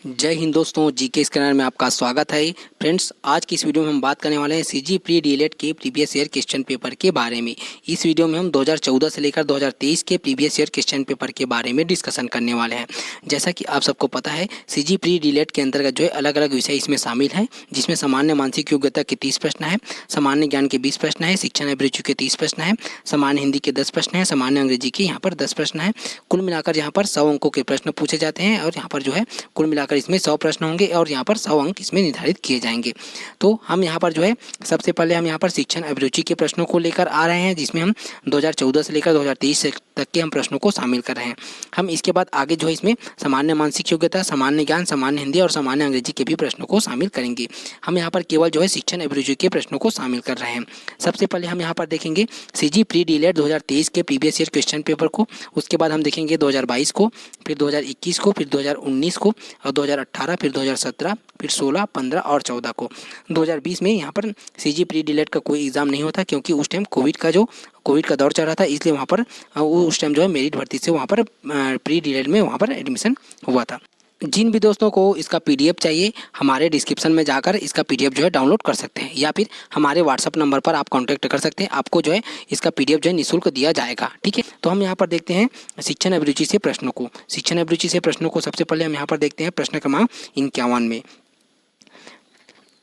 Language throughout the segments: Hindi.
जय हिंद दोस्तों, जीके स्कैनर में आपका स्वागत है। फ्रेंड्स, आज की इस वीडियो में हम बात करने वाले हैं सीजी प्री डीएलएड के प्रीवियस ईयर क्वेश्चन पेपर के बारे में। इस वीडियो में हम 2014 से लेकर 2023 के प्रीवियस ईयर क्वेश्चन पेपर के बारे में डिस्कशन करने वाले हैं। जैसा कि आप सबको पता है, सीजी प्री डीएलएड के अंतर्गत जो है अलग अलग विषय इसमें शामिल हैं, जिसमें सामान्य मानसिक योग्यता के 30 प्रश्न है, सामान्य ज्ञान के 20 प्रश्न है, शिक्षण अभिरुचि के 30 प्रश्न है, सामान्य हिंदी के 10 प्रश्न है, सामान्य अंग्रेजी के यहाँ पर 10 प्रश्न है। कुल मिलाकर यहाँ पर 100 अंकों के प्रश्न पूछे जाते हैं और यहाँ पर जो है कुल मिलाकर इसमें 100 प्रश्न होंगे और यहाँ पर 100 अंक इसमें निर्धारित किए जाएंगे। तो हम यहाँ पर जो है सबसे पहले हम यहाँ पर शिक्षण अभिरुचि के प्रश्नों को लेकर आ रहे हैं, जिसमें हम 2014 से लेकर 2023 तक के हम प्रश्नों को शामिल कर रहे हैं। हम इसके बाद आगे जो है इसमें सामान्य मानसिक योग्यता, सामान्य ज्ञान, सामान्य हिंदी और सामान्य अंग्रेजी के भी प्रश्नों को शामिल करेंगे। हम यहाँ पर केवल जो है शिक्षण अभिरुचि के प्रश्नों को शामिल कर रहे हैं। सबसे पहले हम यहाँ पर देखेंगे सीजी प्री डीएलएड 2023 के प्रीवियस ईयर क्वेश्चन पेपर को। उसके बाद हम देखेंगे 2022 को, फिर 2021 को, फिर 2019 को और 2018, फिर 2017, फिर 16, 15 और 14 को। 2020 में यहाँ पर सीजी प्री डीएलएड का कोई एग्ज़ाम नहीं होता, क्योंकि उस टाइम कोविड का दौर चल रहा था, इसलिए वहाँ पर उस टाइम जो है मेरिट भर्ती से वहाँ पर प्री डीएलएड में वहाँ पर एडमिशन हुआ था। जिन भी दोस्तों को इसका पीडीएफ चाहिए, हमारे डिस्क्रिप्शन में जाकर इसका पीडीएफ जो है डाउनलोड कर सकते हैं, या फिर हमारे व्हाट्सअप नंबर पर आप कांटेक्ट कर सकते हैं। आपको जो है इसका पीडीएफ जो है निःशुल्क दिया जाएगा। ठीक है, तो हम यहाँ पर देखते हैं शिक्षण अभिरुचि से प्रश्नों को। शिक्षण अभिरुचि से प्रश्नों को सबसे पहले हम यहाँ पर देखते हैं प्रश्न क्रमांक 51 में।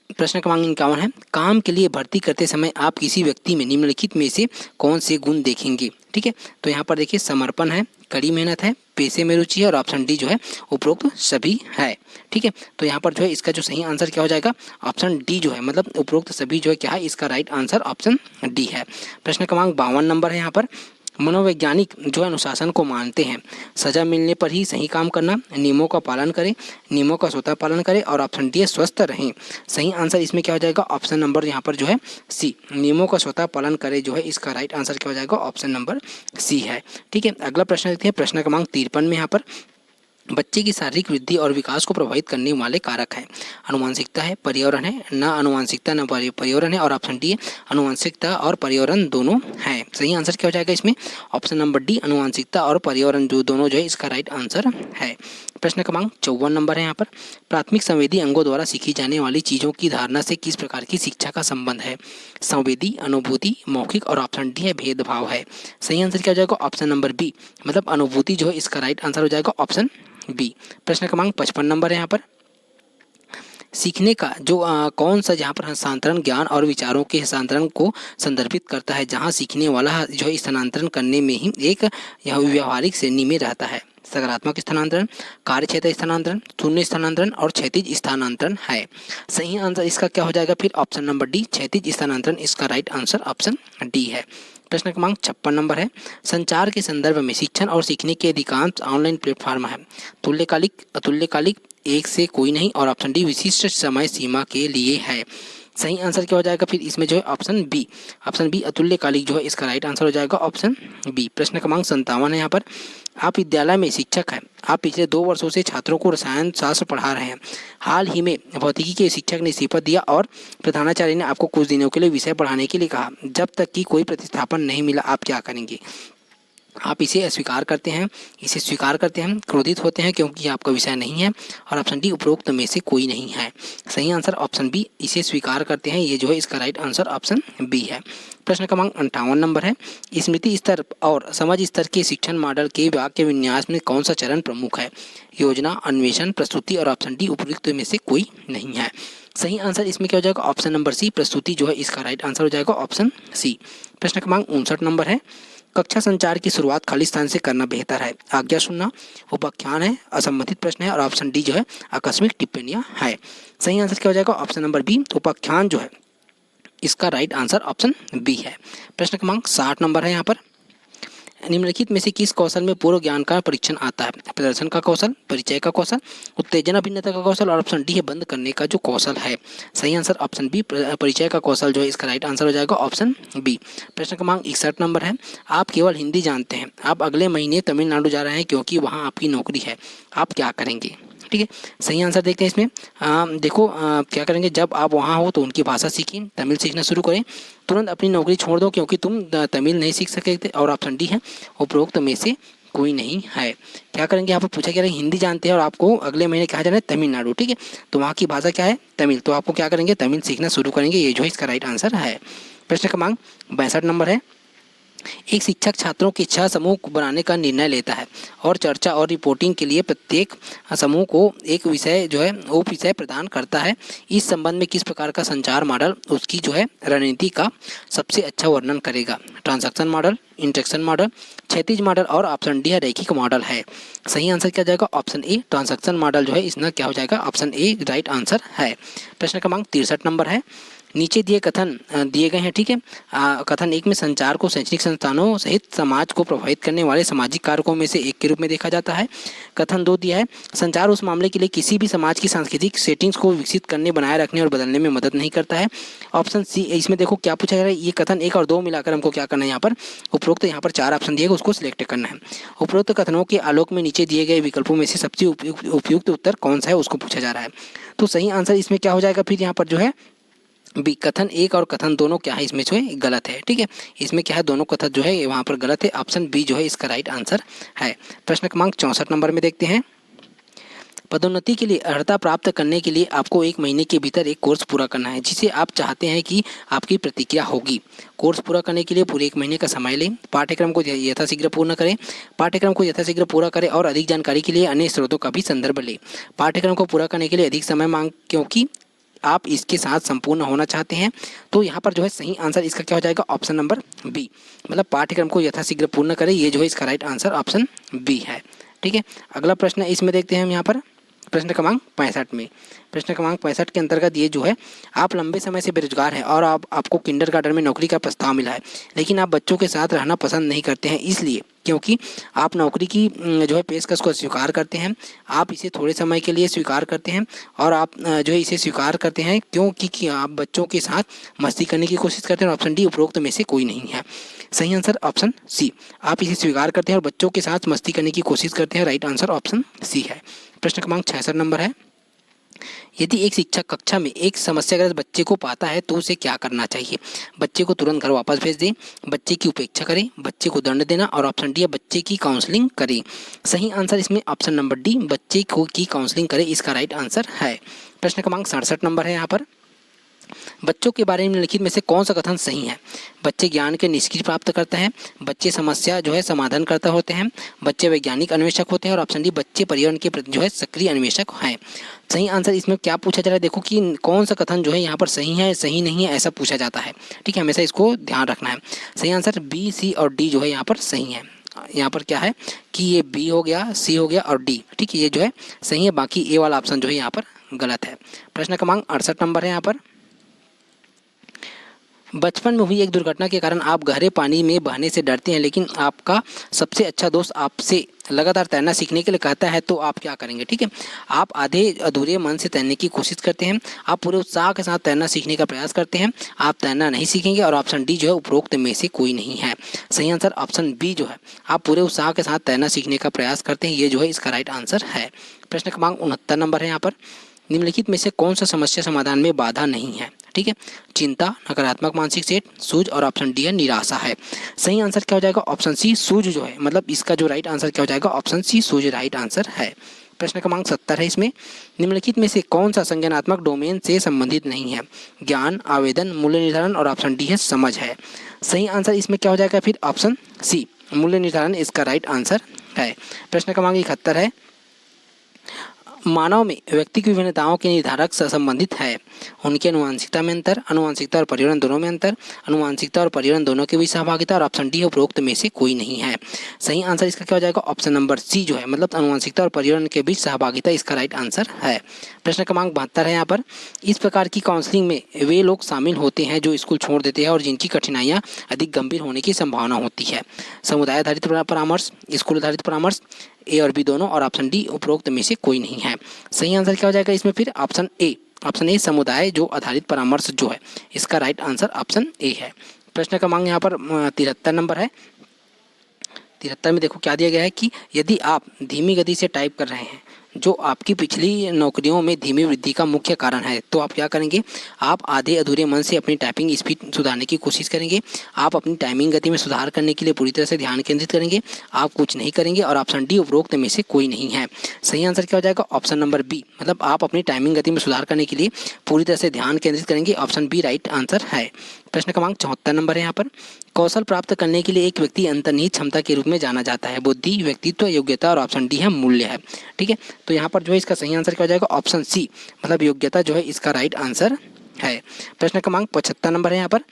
प्रश्न क्रमांक 51 है, काम के लिए भर्ती करते समय आप किसी व्यक्ति में निम्नलिखित में से कौन से गुण देखेंगे। ठीक है, तो यहाँ पर देखिए समर्पण है, कड़ी मेहनत है, पेशे में रुचि है और ऑप्शन डी जो है उपरोक्त सभी है। ठीक है, तो यहाँ पर जो है इसका जो सही आंसर क्या हो जाएगा, ऑप्शन डी जो है, मतलब उपरोक्त सभी जो है क्या है, इसका राइट आंसर ऑप्शन डी है। प्रश्न क्रमांक 52 नंबर है यहाँ पर, मनोवैज्ञानिक जो अनुशासन को मानते हैं, सजा मिलने पर ही सही काम करना, नियमों का पालन करें, नियमों का स्वतः पालन करें और ऑप्शन डी स्वस्थ रहें। सही आंसर इसमें क्या हो जाएगा, ऑप्शन नंबर यहाँ पर जो है सी, नियमों का स्वतः पालन करें जो है इसका राइट आंसर क्या हो जाएगा, ऑप्शन नंबर सी है। ठीक है, अगला प्रश्न देखते हैं प्रश्न क्रमांक 53 में। यहाँ पर बच्चे की शारीरिक वृद्धि और विकास को प्रभावित करने वाले कारक हैं। आनुवंशिकता है, पर्यावरण है, न आनुवंशिकता न पर्यावरण है और ऑप्शन डी है आनुवंशिकता और पर्यावरण दोनों है। सही आंसर क्या हो जाएगा इसमें, ऑप्शन नंबर डी आनुवंशिकता और पर्यावरण जो दोनों जो है इसका राइट आंसर है। प्रश्न क्रमांक 54 नंबर है यहाँ पर, प्राथमिक संवेदी अंगों द्वारा सीखी जाने वाली चीज़ों की धारणा से किस प्रकार की शिक्षा का संबंध है। संवेदी, अनुभूति, मौखिक और ऑप्शन डी है भेदभाव है। सही आंसर क्या हो जाएगा, ऑप्शन नंबर बी, मतलब अनुभूति जो है इसका राइट आंसर हो जाएगा ऑप्शन बी। प्रश्न क्रमांक 55 नंबर है यहाँ पर, सीखने का जो कौन सा जहाँ पर हस्तांतरण ज्ञान और विचारों के हस्तांतरण को संदर्भित करता है, जहाँ सीखने वाला जो है स्थानांतरण करने में ही एक यह व्यवहारिक श्रेणी में रहता है। सकारात्मक स्थानांतरण, कार्य क्षेत्र स्थानांतरण, शून्य स्थानांतरण और क्षैतिज स्थानांतरण है। सही आंसर इसका क्या हो जाएगा फिर, ऑप्शन नंबर डी क्षैतिज स्थानांतरण इसका राइट आंसर ऑप्शन डी है। प्रश्न क्रमांक 56 नंबर है, संचार के संदर्भ में शिक्षण और सीखने के अधिकांश ऑनलाइन प्लेटफॉर्म है। तुल्यकालिक, अतुल्यकालिक, एक से कोई नहीं और ऑप्शन डी विशिष्ट समय सीमा के लिए है। सही आंसर क्या हो जाएगा फिर इसमें जो है ऑप्शन बी अतुल्यकालिक जो है इसका राइट आंसर हो जाएगा ऑप्शन बी। प्रश्न क्रमांक 57 है यहाँ पर, आप विद्यालय में शिक्षक हैं, आप पिछले 2 वर्षों से छात्रों को रसायन शास्त्र पढ़ा रहे हैं। हाल ही में भौतिकी के शिक्षक ने इस्तीफा दिया और प्रधानाचार्य ने आपको कुछ दिनों के लिए विषय पढ़ाने के लिए कहा। जब तक कि कोई प्रतिस्थापन नहीं मिला, आप क्या करेंगे। आप इसे स्वीकार करते हैं, क्रोधित होते हैं क्योंकि आपका विषय नहीं है और ऑप्शन डी उपरोक्त में से कोई नहीं है। सही आंसर ऑप्शन बी, इसे स्वीकार करते हैं, ये जो है इसका राइट आंसर ऑप्शन बी है। प्रश्न क्रमांक 58 नंबर है, स्मृति स्तर और समझ स्तर के शिक्षण मॉडल के वाक्य विन्यास में कौन सा चरण प्रमुख है। योजना, अन्वेषण, प्रस्तुति और ऑप्शन डी उपयुक्त में से कोई नहीं है। सही आंसर इसमें क्या हो जाएगा, ऑप्शन नंबर सी प्रस्तुति जो है इसका राइट आंसर हो जाएगा ऑप्शन सी। प्रश्न क्रमांक 59 नंबर है, कक्षा संचार की शुरुआत खाली स्थान से करना बेहतर है। आज्ञा सुनना, उपाख्यान है, असंबंधित प्रश्न है और ऑप्शन डी जो है आकस्मिक टिप्पणियां है। सही आंसर क्या हो जाएगा, ऑप्शन नंबर बी उपाख्यान जो है इसका राइट आंसर ऑप्शन बी है। प्रश्न क्रमांक 60 नंबर है यहाँ पर, निम्नलिखित में से किस कौशल में पूर्व ज्ञान का परीक्षण आता है। प्रदर्शन का कौशल, परिचय का कौशल, उत्तेजना भिन्नता का कौशल और ऑप्शन डी है बंद करने का जो कौशल है। सही आंसर ऑप्शन बी परिचय का कौशल जो है इसका राइट आंसर हो जाएगा ऑप्शन बी। प्रश्न क्रमांक 61 नंबर है, आप केवल हिंदी जानते हैं, आप अगले महीने तमिलनाडु जा रहे हैं क्योंकि वहाँ आपकी नौकरी है, आप क्या करेंगे। ठीक है, सही आंसर देखते हैं इसमें। देखो क्या करेंगे, जब आप वहाँ हो तो उनकी भाषा सीखें, तमिल सीखना शुरू करें, तुरंत अपनी नौकरी छोड़ दो क्योंकि तुम तमिल नहीं सीख सकते थे और ऑप्शन डी है उपरोक्त में से कोई नहीं है। क्या करेंगे, यहाँ पर पूछा गया है हिंदी जानते हैं और आपको अगले महीने कहाँ जाना है, तमिलनाडु, ठीक है। तो वहाँ की भाषा क्या है, तमिल। तो आपको क्या करेंगे, तमिल सीखना शुरू करेंगे, ये जो है इसका राइट आंसर है। प्रश्न क्रमांक 62 नंबर है, एक शिक्षक छात्रों के 6 समूह बनाने का निर्णय लेता है और चर्चा और रिपोर्टिंग के लिए प्रत्येक समूह को एक विषय जो है उप विषय प्रदान करता है। इस संबंध में किस प्रकार का संचार मॉडल उसकी जो है रणनीति का सबसे अच्छा वर्णन करेगा। ट्रांजैक्शन मॉडल, इंटरेक्शन मॉडल, क्षैतिज मॉडल और ऑप्शन डी है रैखिक मॉडल है। सही आंसर क्या जाएगा, ऑप्शन ए ट्रांजैक्शन मॉडल जो है इसमें क्या हो जाएगा, ऑप्शन ए राइट आंसर है। प्रश्न क्रमांक 63 नंबर है, नीचे दिए कथन दिए गए हैं, ठीक है। कथन 1 में संचार को शैक्षणिक संस्थानों सहित समाज को प्रभावित करने वाले सामाजिक कारकों में से एक के रूप में देखा जाता है। कथन 2 दिया है, संचार उस मामले के लिए किसी भी समाज की सांस्कृतिक सेटिंग्स को विकसित करने, बनाए रखने और बदलने में मदद नहीं करता है। ऑप्शन सी, इसमें देखो क्या पूछा जा रहा है, ये कथन 1 और 2 मिलाकर हमको क्या करना है, यहाँ पर उपरोक्त यहाँ पर 4 ऑप्शन दिए गए उसको सिलेक्ट करना है। उपरोक्त कथनों के आलोक में नीचे दिए गए विकल्पों में से सबसे उपयुक्त उत्तर कौन सा है उसको पूछा जा रहा है। तो सही आंसर इसमें क्या हो जाएगा, फिर यहाँ पर जो है बी, कथन 1 और कथन दोनों क्या है इसमें जो है गलत है, ठीक है। इसमें क्या है, दोनों कथन जो है वहाँ पर गलत है, ऑप्शन बी जो है इसका राइट आंसर है। प्रश्न क्रमांक 64 नंबर में देखते हैं, पदोन्नति के लिए अर्हता प्राप्त करने के लिए आपको 1 महीने के भीतर एक कोर्स पूरा करना है जिसे आप चाहते हैं कि आपकी प्रतिक्रिया होगी। कोर्स पूरा करने के लिए पूरे 1 महीने का समय लें, पाठ्यक्रम को यथाशीघ्र पूर्ण करें, पाठ्यक्रम को यथाशीघ्र पूरा करें और अधिक जानकारी के लिए अन्य स्रोतों का भी संदर्भ लें। पाठ्यक्रम को पूरा करने के लिए अधिक समय मांग, क्योंकि आप इसके साथ संपूर्ण होना चाहते हैं। तो यहाँ पर जो है सही आंसर इसका क्या हो जाएगा, ऑप्शन नंबर बी, मतलब पाठ्यक्रम को यथाशीघ्र पूर्ण करें, ये जो है इसका राइट आंसर ऑप्शन बी है, ठीक है। अगला प्रश्न है, इसमें देखते हैं हम यहाँ पर प्रश्न क्रमांक 65 में। प्रश्न क्रमांक 65 के अंतर्गत ये जो है, आप लंबे समय से बेरोजगार हैं और आपको किंडरगार्टन में नौकरी का प्रस्ताव मिला है, लेकिन आप बच्चों के साथ रहना पसंद नहीं करते हैं, इसलिए क्योंकि आप नौकरी की जो है पेशकश को स्वीकार करते हैं, आप इसे थोड़े समय के लिए स्वीकार करते हैं और आप जो है इसे स्वीकार करते हैं क्योंकि आप बच्चों के साथ मस्ती करने की कोशिश करते हैं। और ऑप्शन डी उपरोक्त में से कोई नहीं है। सही आंसर ऑप्शन सी, आप इसे स्वीकार करते हैं और बच्चों के साथ मस्ती करने की कोशिश करते हैं, राइट आंसर ऑप्शन सी है। प्रश्न क्रमांक 66 नंबर है, यदि एक शिक्षक कक्षा में एक समस्याग्रस्त बच्चे को पाता है तो उसे क्या करना चाहिए। बच्चे को तुरंत घर वापस भेज दें, बच्चे की उपेक्षा करें, बच्चे को दंड देना और ऑप्शन डी है बच्चे की काउंसलिंग करें। सही आंसर इसमें ऑप्शन नंबर डी बच्चे को की काउंसलिंग करें, इसका राइट आंसर है। प्रश्न क्रमांक 67 नंबर है, यहाँ पर बच्चों के बारे में निम्नलिखित में से कौन सा कथन सही है। बच्चे ज्ञान के निष्कर्ष प्राप्त करते हैं, बच्चे समस्या जो है समाधान करता होते हैं, बच्चे वैज्ञानिक अन्वेषक होते हैं और ऑप्शन डी बच्चे पर्यावरण के प्रति जो है सक्रिय अन्वेषक हैं। सही आंसर इसमें क्या पूछा जा रहा है, देखो कि कौन सा कथन जो है यहाँ पर सही है सही नहीं है ऐसा पूछा जाता है, ठीक है, हमेशा इसको ध्यान रखना है। सही आंसर बी, सी और डी जो है यहाँ पर सही है। यहाँ पर क्या है कि ये बी हो गया, सी हो गया और डी, ठीक है, ये जो है सही है, बाकी ए वाला ऑप्शन जो है यहाँ पर गलत है। प्रश्न क्रमांक 68 नंबर है, यहाँ पर बचपन में हुई एक दुर्घटना के कारण आप गहरे पानी में बहने से डरते हैं, लेकिन आपका सबसे अच्छा दोस्त आपसे लगातार तैरना सीखने के लिए कहता है तो आप क्या करेंगे। ठीक है, आप आधे अधूरे मन से तैरने की कोशिश करते हैं, आप पूरे उत्साह के साथ तैरना सीखने का प्रयास करते हैं, आप तैरना नहीं सीखेंगे और ऑप्शन डी जो है उपरोक्त में से कोई नहीं है। सही आंसर ऑप्शन बी जो है आप पूरे उत्साह के साथ तैरना सीखने का प्रयास करते हैं, ये जो है इसका राइट आंसर है। प्रश्न क्रमांक 69 नंबर है, यहाँ पर निम्नलिखित में से कौन सा समस्या समाधान में बाधा नहीं है। ठीक है, चिंता, नकारात्मक मानसिक सेट, सूझ और ऑप्शन डी है निराशा है। सही आंसर क्या हो जाएगा, ऑप्शन सी सूझ जो है, मतलब इसका जो राइट आंसर क्या हो जाएगा, ऑप्शन सी सूझ राइट आंसर है। प्रश्न क्रमांक 70 है, इसमें निम्नलिखित में से कौन सा संज्ञानात्मक डोमेन से संबंधित नहीं है। ज्ञान, आवेदन, मूल्य निर्धारण और ऑप्शन डी है समझ है। सही आंसर इसमें क्या हो जाएगा, फिर ऑप्शन सी मूल्य निर्धारण इसका राइट आंसर है। प्रश्न क्रमांक 71 है, मानव में व्यक्ति की विभिन्नताओं के निर्धारक से संबंधित है। उनकी अनुवांशिकता में अंतर, अनुवांशिकता और पर्यावरण दोनों में अंतर, अनुवांशिकता और पर्यावरण दोनों के बीच सहभागिता और ऑप्शन डी उपरोक्त में से कोई नहीं है। सही आंसर इसका क्या हो जाएगा, ऑप्शन नंबर सी जो है, मतलब अनुवांशिकता और पर्यावरण के बीच सहभागिता इसका राइट आंसर है। प्रश्न क्रमांक 72 है, यहाँ पर इस प्रकार की काउंसलिंग में वे लोग शामिल होते हैं जो स्कूल छोड़ देते हैं और जिनकी कठिनाइयाँ अधिक गंभीर होने की संभावना होती है। समुदाय आधारित परामर्श, स्कूल आधारित परामर्श, ए और बी दोनों और ऑप्शन डी उपरोक्त में से कोई नहीं है। सही आंसर क्या हो जाएगा इसमें, फिर ऑप्शन ए समुदाय जो आधारित परामर्श जो है इसका राइट आंसर ऑप्शन ए है। प्रश्न क्रमांक यहाँ पर 73 नंबर है। 73 में देखो क्या दिया गया है कि यदि आप धीमी गति से टाइप कर रहे हैं, जो आपकी पिछली नौकरियों में धीमी वृद्धि का मुख्य कारण है। तो आप क्या करेंगे, आप आधे अधूरे मन से अपनी टाइपिंग स्पीड सुधारने की कोशिश करेंगे, आप अपनी टाइमिंग गति में सुधार करने के लिए पूरी तरह से ध्यान केंद्रित करेंगे, आप कुछ नहीं करेंगे और ऑप्शन डी उपरोक्त में से कोई नहीं है। सही आंसर क्या हो जाएगा, ऑप्शन नंबर बी, मतलब आप अपनी टाइमिंग गति में सुधार करने के लिए पूरी तरह से ध्यान केंद्रित करेंगे, ऑप्शन बी राइट आंसर है। प्रश्न क्रमांक 74 नंबर है यहाँ पर, कौशल प्राप्त करने के लिए एक व्यक्ति अंतर्निहित क्षमता के रूप में जाना जाता है, बुद्धि, व्यक्तित्व, योग्यता और ऑप्शन डी है मूल्य है। ठीक है, तो यहाँ पर जो है इसका सही आंसर क्या हो जाएगा, ऑप्शन सी, मतलब योग्यता जो है इसका राइट आंसर है। प्रश्न क्रमांक 75 नंबर है यहाँ पर,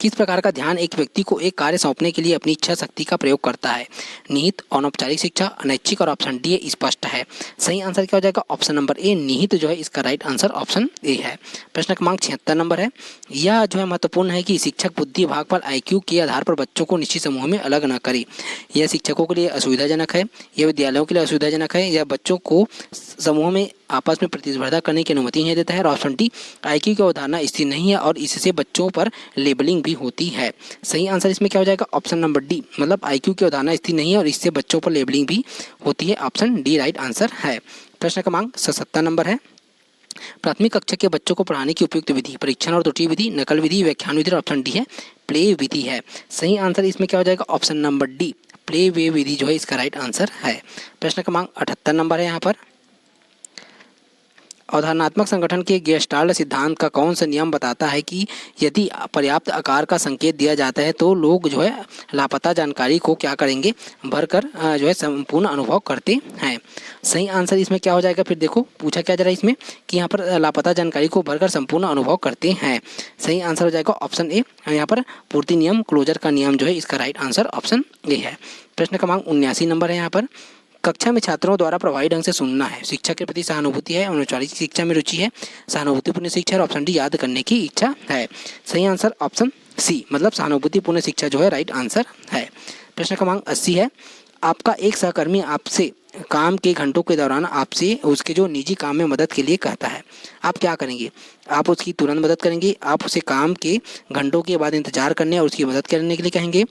किस प्रकार का ध्यान एक व्यक्ति को एक कार्य सौंपने के लिए अपनी इच्छा शक्ति का प्रयोग करता है, निहित, अनौपचारिक शिक्षा, अनैच्छिक और ऑप्शन डी स्पष्ट है। सही आंसर क्या हो जाएगा, ऑप्शन नंबर ए निहित जो है इसका राइट आंसर ऑप्शन ए है। प्रश्न क्रमांक 76 नंबर है, यह जो है महत्वपूर्ण है कि शिक्षक बुद्धि, भागफल, IQ के आधार पर बच्चों को निश्चित समूह में अलग न करे। यह शिक्षकों के लिए असुविधाजनक है, यह विद्यालयों के लिए असुविधाजनक है, यह बच्चों को समूह में आपस में प्रतिस्पर्धा करने की अनुमति नहीं देता है, और ऑप्शन डी IQ की अवधारणा स्थिर नहीं है और इससे बच्चों पर लेबलिंग भी होती है। सही आंसर इसमें क्या हो जाएगा, ऑप्शन नंबर डी, मतलब IQ की अवधारणा स्थिर नहीं है और इससे बच्चों पर लेबलिंग भी होती है, ऑप्शन डी राइट आंसर है। प्रश्न क्रमांक 77 नंबर है, प्राथमिक कक्षा के बच्चों को पढ़ाने की उपयुक्त विधि, परीक्षण और त्रुटि विधि, नकल विधि, व्याख्यान विधि, ऑप्शन डी है प्ले विधि है। सही आंसर इसमें क्या हो जाएगा, option number D play way विधि जो है इसका राइट आंसर है। प्रश्न क्रमांक 78 नंबर है यहाँ पर, अवधारणात्मक संगठन के गेस्टाल्ट सिद्धांत का कौन सा नियम बताता है कि यदि पर्याप्त आकार का संकेत दिया जाता है तो लोग जो है लापता जानकारी को क्या करेंगे, भरकर जो है संपूर्ण अनुभव करते हैं। सही आंसर इसमें क्या हो जाएगा, फिर देखो पूछा क्या जा रहा है इसमें कि यहाँ पर लापता जानकारी को भरकर संपूर्ण अनुभव करते हैं। सही आंसर हो जाएगा ऑप्शन ए, यहाँ पर पूर्ति नियम, क्लोजर का नियम जो है इसका राइट आंसर ऑप्शन ए है। प्रश्न क्रमांक 79 नंबर है यहाँ पर, कक्षा में छात्रों द्वारा प्रभावी ढंग से सुनना है, शिक्षा के प्रति सहानुभूति है, अनौपचारिक शिक्षा में रुचि है, सहानुभूतिपूर्ण शिक्षा और ऑप्शन डी याद करने की इच्छा है। सही आंसर ऑप्शन सी, मतलब सहानुभूतिपूर्ण शिक्षा जो है राइट आंसर है। प्रश्न क्रमांक 80 है, आपका एक सहकर्मी आपसे काम के घंटों के दौरान आपसे उसके जो निजी काम में मदद के लिए कहता है, आप क्या करेंगे, आप उसकी तुरंत मदद करेंगे, आप उसे काम के घंटों के बाद इंतजार करने और उसकी मदद करने के लिए कहेंगे,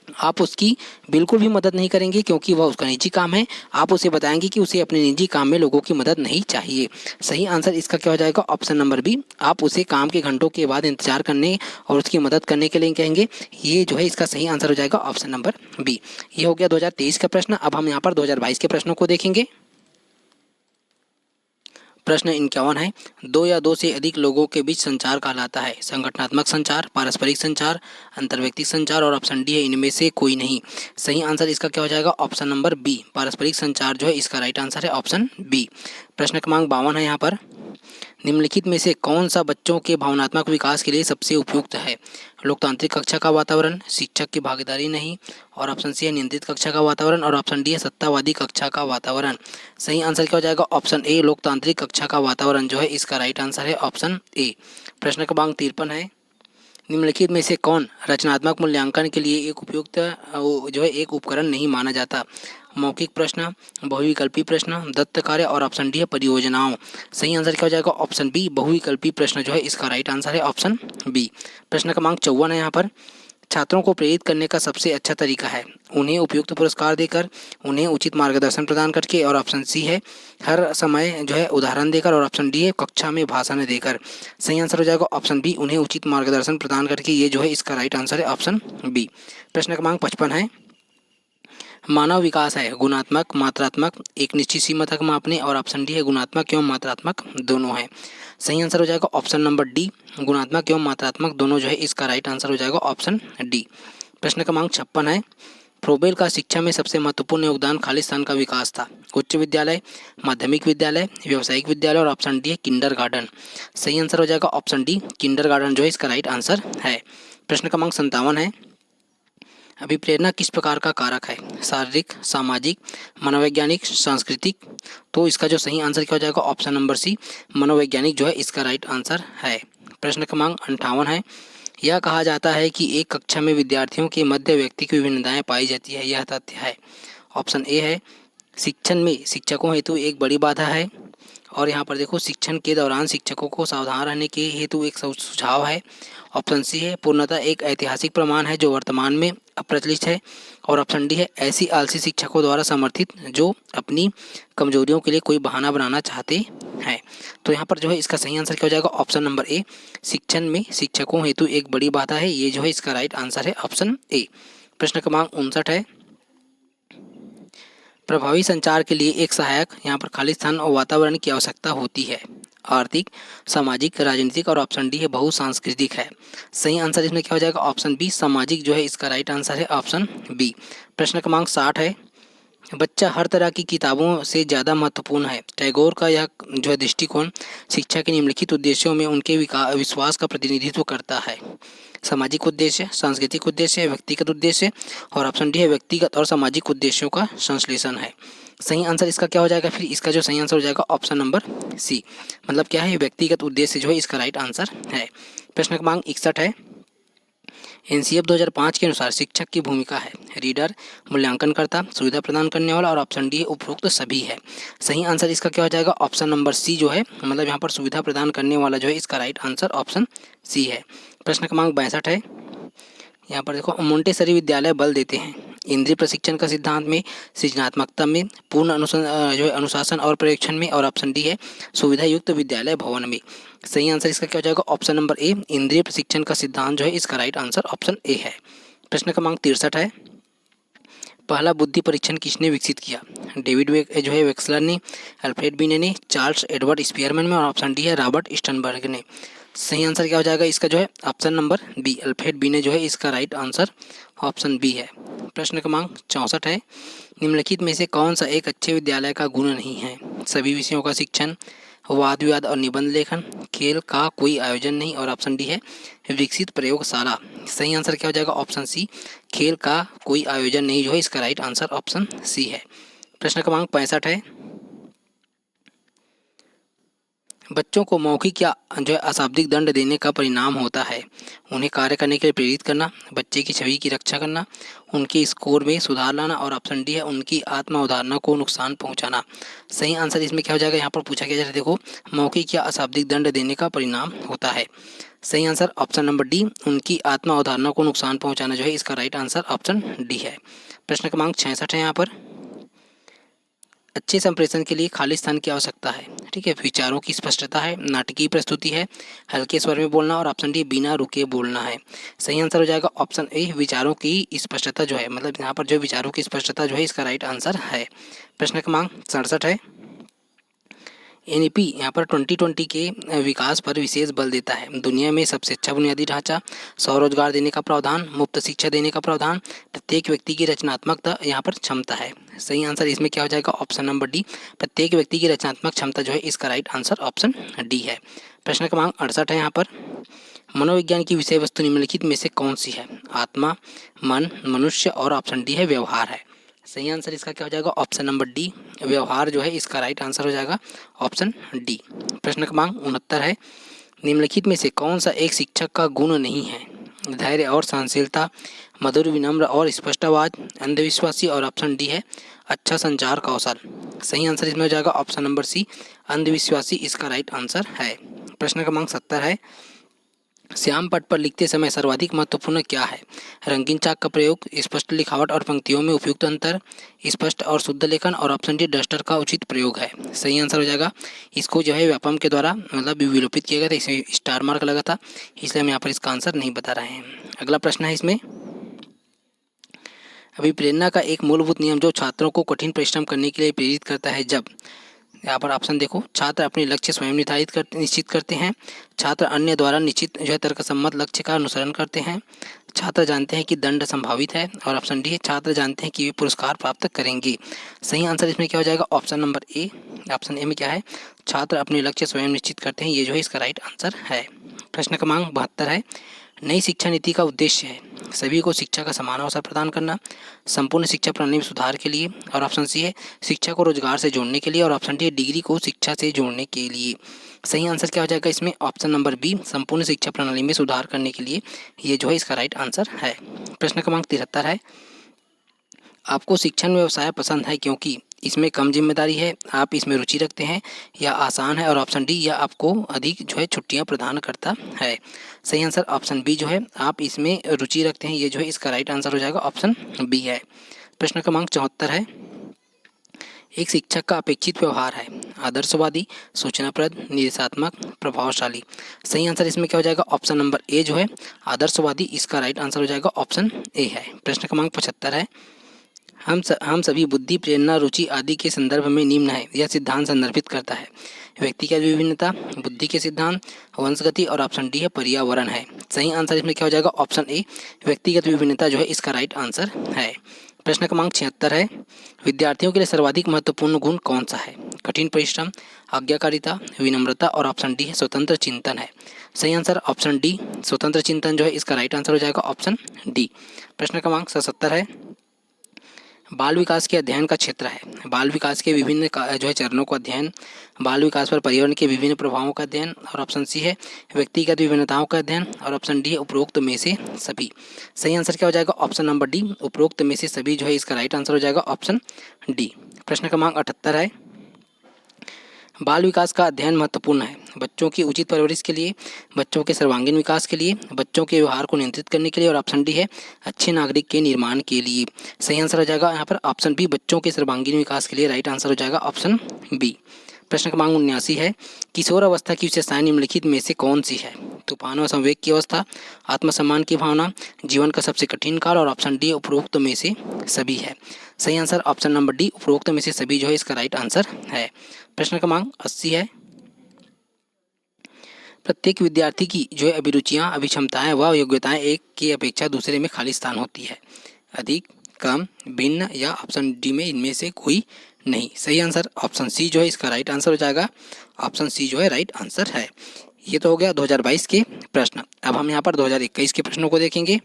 आप उसकी बिल्कुल भी मदद नहीं करेंगे क्योंकि वह उसका निजी काम है, आप उसे बताएंगे कि उसे अपने निजी काम में लोगों की मदद नहीं चाहिए। सही आंसर इसका क्या हो जाएगा, ऑप्शन नंबर बी, आप उसे काम के घंटों के बाद इंतजार करने और उसकी मदद करने के लिए कहेंगे, ये जो है इसका सही आंसर हो जाएगा ऑप्शन नंबर बी। ये हो गया 2023 का प्रश्न। अब हम यहाँ पर 2022 के प्रश्नों को देखेंगे। प्रश्न 51 है, दो या दो से अधिक लोगों के बीच संचार कहलाता है, संगठनात्मक संचार, पारस्परिक संचार, अंतर्व्यक्तिक संचार और ऑप्शन डी है इनमें से कोई नहीं। सही आंसर इसका क्या हो जाएगा, ऑप्शन नंबर बी, पारस्परिक संचार जो है इसका राइट आंसर है ऑप्शन बी। प्रश्न क्रमांक 52 है यहाँ पर, निम्नलिखित में से कौन सा बच्चों के भावनात्मक विकास के लिए सबसे उपयुक्त है, लोकतांत्रिक कक्षा का वातावरण, शिक्षक की भागीदारी नहीं, और ऑप्शन सी है नियंत्रित कक्षा का वातावरण, और ऑप्शन डी है सत्तावादी कक्षा का वातावरण। सही आंसर क्या हो जाएगा, ऑप्शन ए, लोकतांत्रिक कक्षा का वातावरण जो है इसका राइट आंसर है ऑप्शन ए। प्रश्न क्रमांक 53 है, निम्नलिखित में से कौन रचनात्मक मूल्यांकन के लिए एक उपयुक्त जो है एक उपकरण नहीं माना जाता, मौखिक प्रश्न, बहुविकल्पी प्रश्न, दत्त कार्य और ऑप्शन डी है परियोजनाओं। सही आंसर क्या हो जाएगा, ऑप्शन बी, बहुविकल्पी प्रश्न जो है इसका राइट आंसर है ऑप्शन बी। प्रश्न क्रमांक 54 है यहाँ पर, छात्रों को प्रेरित करने का सबसे अच्छा तरीका है, उन्हें उपयुक्त पुरस्कार देकर, उन्हें उचित मार्गदर्शन प्रदान करके, और ऑप्शन सी है हर समय जो है उदाहरण देकर, और ऑप्शन डी है कक्षा में भाषण देकर। सही आंसर हो जाएगा ऑप्शन बी, उन्हें उचित मार्गदर्शन प्रदान करके, ये जो है इसका राइट आंसर है ऑप्शन बी। प्रश्न क्रमांक 55 है, मानव विकास है गुणात्मक, मात्रात्मक, एक निश्चित सीमा तक मापने, और ऑप्शन डी है गुणात्मक एवं मात्रात्मक दोनों है। सही आंसर हो जाएगा ऑप्शन नंबर डी, गुणात्मक एवं मात्रात्मक दोनों जो है इसका राइट आंसर हो जाएगा ऑप्शन डी। प्रश्न क्रमांक 56 है, फ्रोबेल का शिक्षा में सबसे महत्वपूर्ण योगदान खालिस्तान का विकास था, उच्च विद्यालय, माध्यमिक विद्यालय, व्यावसायिक विद्यालय, और ऑप्शन डी है किंडरगार्टन। सही आंसर हो जाएगा ऑप्शन डी, किंडरगार्टन जो है इसका राइट आंसर है। प्रश्न क्रमांक 57 है, अभिप्रेरणा किस प्रकार का कारक है, शारीरिक, सामाजिक, मनोवैज्ञानिक, सांस्कृतिक। तो इसका जो सही आंसर क्या हो जाएगा, ऑप्शन नंबर सी, मनोवैज्ञानिक जो है इसका राइट आंसर है। प्रश्न क्रमांक 58 है, यह कहा जाता है कि एक कक्षा में विद्यार्थियों के मध्य व्यक्ति की विभिन्नताएं पाई जाती है, यह तथ्य है। ऑप्शन ए है शिक्षण में शिक्षकों हेतु एक बड़ी बाधा है, और यहाँ पर देखो शिक्षण के दौरान शिक्षकों को सावधान रहने के हेतु एक सुझाव है। ऑप्शन सी है पूर्णतः एक ऐतिहासिक प्रमाण है जो वर्तमान में अप्रचलित है। और ऑप्शन डी है ऐसी आलसी शिक्षकों द्वारा समर्थित जो अपनी कमजोरियों के लिए कोई बहाना बनाना चाहते हैं। तो यहाँ पर जो है इसका सही आंसर क्या हो जाएगा, ऑप्शन नंबर ए, शिक्षण में शिक्षकों हेतु एक बड़ी बाधा है। ये जो है इसका राइट आंसर है ऑप्शन ए। प्रश्न क्रमांक 59 है, प्रभावी संचार के लिए एक सहायक यहाँ पर खाली स्थान और वातावरण की आवश्यकता होती है। आर्थिक, सामाजिक, राजनीतिक और ऑप्शन डी है बहुसांस्कृतिक है। सही आंसर इसमें क्या हो जाएगा, ऑप्शन बी, सामाजिक जो है इसका राइट आंसर है ऑप्शन बी। प्रश्न क्रमांक 60 है, बच्चा हर तरह की किताबों से ज़्यादा महत्वपूर्ण है। टैगोर का यह जो है दृष्टिकोण शिक्षा के निम्नलिखित उद्देश्यों में उनके विश्वास का प्रतिनिधित्व करता है। सामाजिक उद्देश्य, सांस्कृतिक उद्देश्य, व्यक्तिगत उद्देश्य और ऑप्शन डी है व्यक्तिगत और सामाजिक उद्देश्यों का संश्लेषण है। सही आंसर इसका क्या हो जाएगा, फिर इसका जो सही आंसर हो जाएगा ऑप्शन नंबर सी, मतलब क्या है व्यक्तिगत उद्देश्य जो है इसका राइट आंसर है। प्रश्न क्रमांक 61 है, एनसीएफ 2005 के अनुसार शिक्षक की भूमिका है रीडर, मूल्यांकनकर्ता, सुविधा प्रदान करने वाला और ऑप्शन डी उपरोक्त सभी है। सही आंसर इसका क्या हो जाएगा, ऑप्शन नंबर सी जो है, मतलब यहाँ पर सुविधा प्रदान करने वाला जो है इसका राइट आंसर ऑप्शन सी है। प्रश्न क्रमांक 62 है, यहाँ पर देखो मोंटेसरी विद्यालय बल देते हैं इंद्रिय प्रशिक्षण का सिद्धांत में, सृजनात्मकता में, पूर्ण अनुशासन और पर्यवेक्षण में और ऑप्शन डी है सुविधा युक्त विद्यालय भवन में। सही आंसर इसका क्या हो जाएगा, ऑप्शन नंबर ए, इंद्रिय प्रशिक्षण का सिद्धांत जो है इसका राइट आंसर ऑप्शन ए है। प्रश्न क्रमांक 63 है, पहला बुद्धि परीक्षण किसने विकसित किया, डेविड जो है वेक्सलर ने, अल्फ्रेड बीने ने, चार्ल्स एडवर्ड स्पीयरमैन में और ऑप्शन डी है रॉबर्ट स्टर्नबर्ग ने। सही आंसर क्या हो जाएगा इसका जो है ऑप्शन नंबर बी, अल्फ्रेड बीने जो है इसका राइट आंसर ऑप्शन बी है। प्रश्न क्रमांक 64 है, निम्नलिखित में से कौन सा एक अच्छे विद्यालय का गुण नहीं है, सभी विषयों का शिक्षण, वाद विवाद और निबंध लेखन, खेल का कोई आयोजन नहीं और ऑप्शन डी है विकसित प्रयोगशाला। सही आंसर क्या हो जाएगा, ऑप्शन सी, खेल का कोई आयोजन नहीं जो है इसका राइट आंसर ऑप्शन सी है। प्रश्न क्रमांक 65 है, बच्चों को मौखिक या जो है अशाब्दिक दंड देने का परिणाम होता है उन्हें कार्य करने के लिए प्रेरित करना, बच्चे की छवि की रक्षा करना, उनके स्कोर में सुधार लाना और ऑप्शन डी है उनकी आत्म अवधारणा को नुकसान पहुंचाना। सही आंसर इसमें क्या हो जाएगा, यहाँ पर पूछा गया है देखो मौखिक या अशाब्दिक दंड देने का परिणाम होता है। सही आंसर ऑप्शन नंबर डी, उनकी आत्म अवधारणा को नुकसान पहुँचाना जो है इसका राइट आंसर ऑप्शन डी है। प्रश्न क्रमांक 66 है, यहाँ पर अच्छे संप्रेषण के लिए खाली स्थान की आवश्यकता है, ठीक है, विचारों की स्पष्टता है, नाटकीय प्रस्तुति है, हल्के स्वर में बोलना और ऑप्शन डी बिना रुके बोलना है। सही आंसर हो जाएगा ऑप्शन ए, विचारों की स्पष्टता जो है, मतलब यहाँ पर जो विचारों की स्पष्टता जो है इसका राइट आंसर है। प्रश्न क्रमांक 67 है, एनईपी यहाँ पर 2020 के विकास पर विशेष बल देता है, दुनिया में सबसे अच्छा बुनियादी ढांचा, स्वरोजगार देने का प्रावधान, मुफ्त शिक्षा देने का प्रावधान, प्रत्येक व्यक्ति की रचनात्मकता यहाँ पर क्षमता है। सही आंसर इसमें क्या हो जाएगा, ऑप्शन नंबर डी, प्रत्येक व्यक्ति की रचनात्मक क्षमता जो है इसका राइट आंसर ऑप्शन डी है। प्रश्न क्रमांक 68 है, यहाँ पर मनोविज्ञान की विषय वस्तु निम्नलिखित में से कौन सी है, आत्मा, मन, मनुष्य और ऑप्शन डी है व्यवहार है। सही आंसर इसका क्या हो जाएगा, ऑप्शन नंबर डी, व्यवहार जो है इसका राइट आंसर हो जाएगा ऑप्शन डी। प्रश्न क्रमांक 69 है, निम्नलिखित में से कौन सा एक शिक्षक का गुण नहीं है, धैर्य और सहनशीलता, मधुर, विनम्र और स्पष्ट आवाज, अंधविश्वासी और ऑप्शन डी है अच्छा संचार कौशल। सही आंसर इसमें हो जाएगा ऑप्शन नंबर सी, अंधविश्वासी इसका राइट आंसर है। प्रश्न क्रमांक 70 है, श्याम पट पर लिखते समय सर्वाधिक महत्वपूर्ण क्या है, रंगीन चाक का प्रयोग, स्पष्ट लिखावट और पंक्तियों में उपयुक्त अंतर, स्पष्ट और शुद्ध लेखन और ऑप्शन डी डस्टर का उचित प्रयोग है। सही आंसर हो जाएगा, इसको जो है व्यापम के द्वारा मतलब विलोपित किया गया था, इसमें स्टार मार्क लगा था, इसलिए हम यहाँ पर इसका आंसर नहीं बता रहे हैं। अगला प्रश्न है इसमें, अभिप्रेरणा का एक मूलभूत नियम जो छात्रों को कठिन परिश्रम करने के लिए प्रेरित करता है जब, यहाँ पर ऑप्शन देखो, छात्र अपने लक्ष्य स्वयं निश्चित करते हैं, छात्र अन्य द्वारा निश्चित जो है तर्कसम्मत लक्ष्य का अनुसरण करते हैं, छात्र जानते हैं कि दंड संभावित है और ऑप्शन डी छात्र जानते हैं कि वे पुरस्कार प्राप्त करेंगे। सही आंसर इसमें क्या हो जाएगा, option number A, option A में क्या है, छात्र अपने लक्ष्य स्वयं निश्चित करते हैं, ये जो है इसका राइट आंसर है। प्रश्न क्रमांक 72 है, नई शिक्षा नीति का उद्देश्य है सभी को शिक्षा का समान अवसर प्रदान करना, संपूर्ण शिक्षा प्रणाली में सुधार के लिए और ऑप्शन सी है शिक्षा को रोजगार से जोड़ने के लिए और ऑप्शन डी डिग्री को शिक्षा से जोड़ने के लिए। सही आंसर क्या हो जाएगा इसमें, ऑप्शन नंबर बी, संपूर्ण शिक्षा प्रणाली में सुधार करने के लिए, ये जो है इसका राइट आंसर है। प्रश्न क्रमांक 73 है, आपको शिक्षण व्यवसाय पसंद है क्योंकि इसमें कम जिम्मेदारी है, आप इसमें रुचि रखते हैं, या आसान है, और ऑप्शन डी या आपको अधिक जो है छुट्टियां प्रदान करता है। सही आंसर ऑप्शन बी जो है, आप इसमें रुचि रखते हैं, ये जो है इसका राइट आंसर हो जाएगा, ऑप्शन बी है। प्रश्न क्रमांक 74 है, एक शिक्षक का अपेक्षित व्यवहार है आदर्शवादी, सूचनाप्रद, निर्देशात्मक, प्रभावशाली। सही आंसर इसमें क्या हो जाएगा, ऑप्शन नंबर ए जो है आदर्शवादी, इसका राइट आंसर हो जाएगा, ऑप्शन ए है। प्रश्न क्रमांक 75 है, हम सभी बुद्धि, प्रेरणा, रुचि आदि के संदर्भ में निम्न है यह सिद्धांत संदर्भित करता है। व्यक्तिगत विभिन्नता, बुद्धि के सिद्धांत, वंशगति, और ऑप्शन डी है पर्यावरण है। सही आंसर इसमें क्या हो जाएगा, ऑप्शन ए व्यक्तिगत विभिन्नता जो है इसका राइट आंसर है। प्रश्न क्रमांक 76 है, विद्यार्थियों के लिए सर्वाधिक महत्वपूर्ण गुण कौन सा है। कठिन परिश्रम, आज्ञाकारिता, विनम्रता, और ऑप्शन डी है स्वतंत्र चिंतन है। सही आंसर ऑप्शन डी स्वतंत्र चिंतन जो है इसका राइट आंसर हो जाएगा, ऑप्शन डी। प्रश्न क्रमांक 77 है, बाल विकास के अध्ययन का क्षेत्र है। बाल विकास के विभिन्न जो है चरणों का अध्ययन, बाल विकास पर पर्यावरण के विभिन्न प्रभावों का अध्ययन, और ऑप्शन सी है व्यक्तिगत विभिन्नताओं का अध्ययन, और ऑप्शन डी है उपरोक्त में से सभी। सही आंसर क्या हो जाएगा, ऑप्शन नंबर डी उपरोक्त में से सभी जो है इसका राइट आंसर हो जाएगा, ऑप्शन डी। प्रश्न क्रमांक 78 है, बाल विकास का अध्ययन महत्वपूर्ण है बच्चों की उचित परवरिश के लिए, बच्चों के सर्वांगीण विकास के लिए, बच्चों के व्यवहार को नियंत्रित करने के लिए, और ऑप्शन डी है अच्छे नागरिक के निर्माण के लिए। सही आंसर हो जाएगा यहाँ पर ऑप्शन बी बच्चों के सर्वांगीण विकास के लिए, राइट आंसर हो जाएगा, ऑप्शन बी। प्रश्न क्रमांक 79 है, किशोर अवस्था की विशेषताएं निम्नलिखित में से कौन सी है। तूफान व संवेग की अवस्था, आत्मसम्मान की भावना, जीवन का सबसे कठिन काल, और ऑप्शन डी उपरोक्त में से सभी है। सही आंसर ऑप्शन नंबर डी उपरोक्त में से सभी जो है इसका राइट आंसर है। प्रश्न क्रमांक 80 है, प्रत्येक विद्यार्थी की जो है अभिरुचियां, अभिक्षमताएं व योग्यताएं एक की अपेक्षा दूसरे में खाली स्थान होती है। अधिक, कम, भिन्न, या ऑप्शन डी में इनमें से कोई नहीं। सही आंसर ऑप्शन सी जो है इसका राइट आंसर हो जाएगा, ऑप्शन सी जो है राइट आंसर है। ये तो हो गया 2022 के प्रश्न। अब हम यहाँ पर 2021 के प्रश्नों को देखेंगे।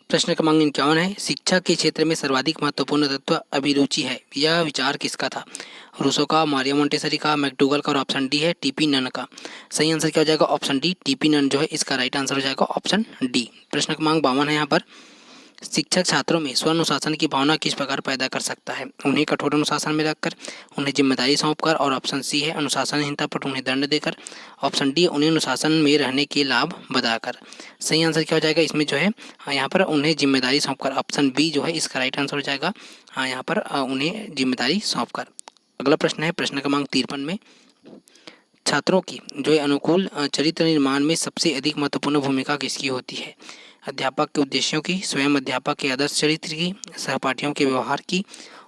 प्रश्न क्रमांक 51 है, शिक्षा के क्षेत्र में सर्वाधिक महत्वपूर्ण तत्व अभिरुचि है, यह विचार किसका था। रूसो का, मारिया मोंटेसरी का, मैकडूगल का, और ऑप्शन डी है टीपी नन का। सही आंसर क्या हो जाएगा, ऑप्शन डी टीपी नन जो है इसका राइट आंसर हो जाएगा, ऑप्शन डी। प्रश्न क्रमांक 52 है, यहाँ पर शिक्षक छात्रों में स्व अनुशासन की भावना किस प्रकार पैदा कर सकता है। उन्हें कठोर अनुशासन में रखकर, उन्हें जिम्मेदारी सौंपकर, और ऑप्शन सी है अनुशासनहीनता पर उन्हें दंड देकर, ऑप्शन डी उन्हें अनुशासन में रहने के लाभ बताकर। सही आंसर क्या हो जाएगा इसमें जो है यहाँ पर उन्हें जिम्मेदारी सौंपकर, ऑप्शन बी जो है इसका राइट आंसर हो जाएगा, यहाँ पर उन्हें जिम्मेदारी सौंपकर। अगला प्रश्न है प्रश्न क्रमांक 53 में, छात्रों की जो है अनुकूल चरित्र निर्माण में सबसे अधिक महत्वपूर्ण भूमिका किसकी होती है। अध्यापक के उद्देश्यों की, स्वयं अध्यापक के आदर्श चरित्र की, सहपाठियों के व्यवहार की,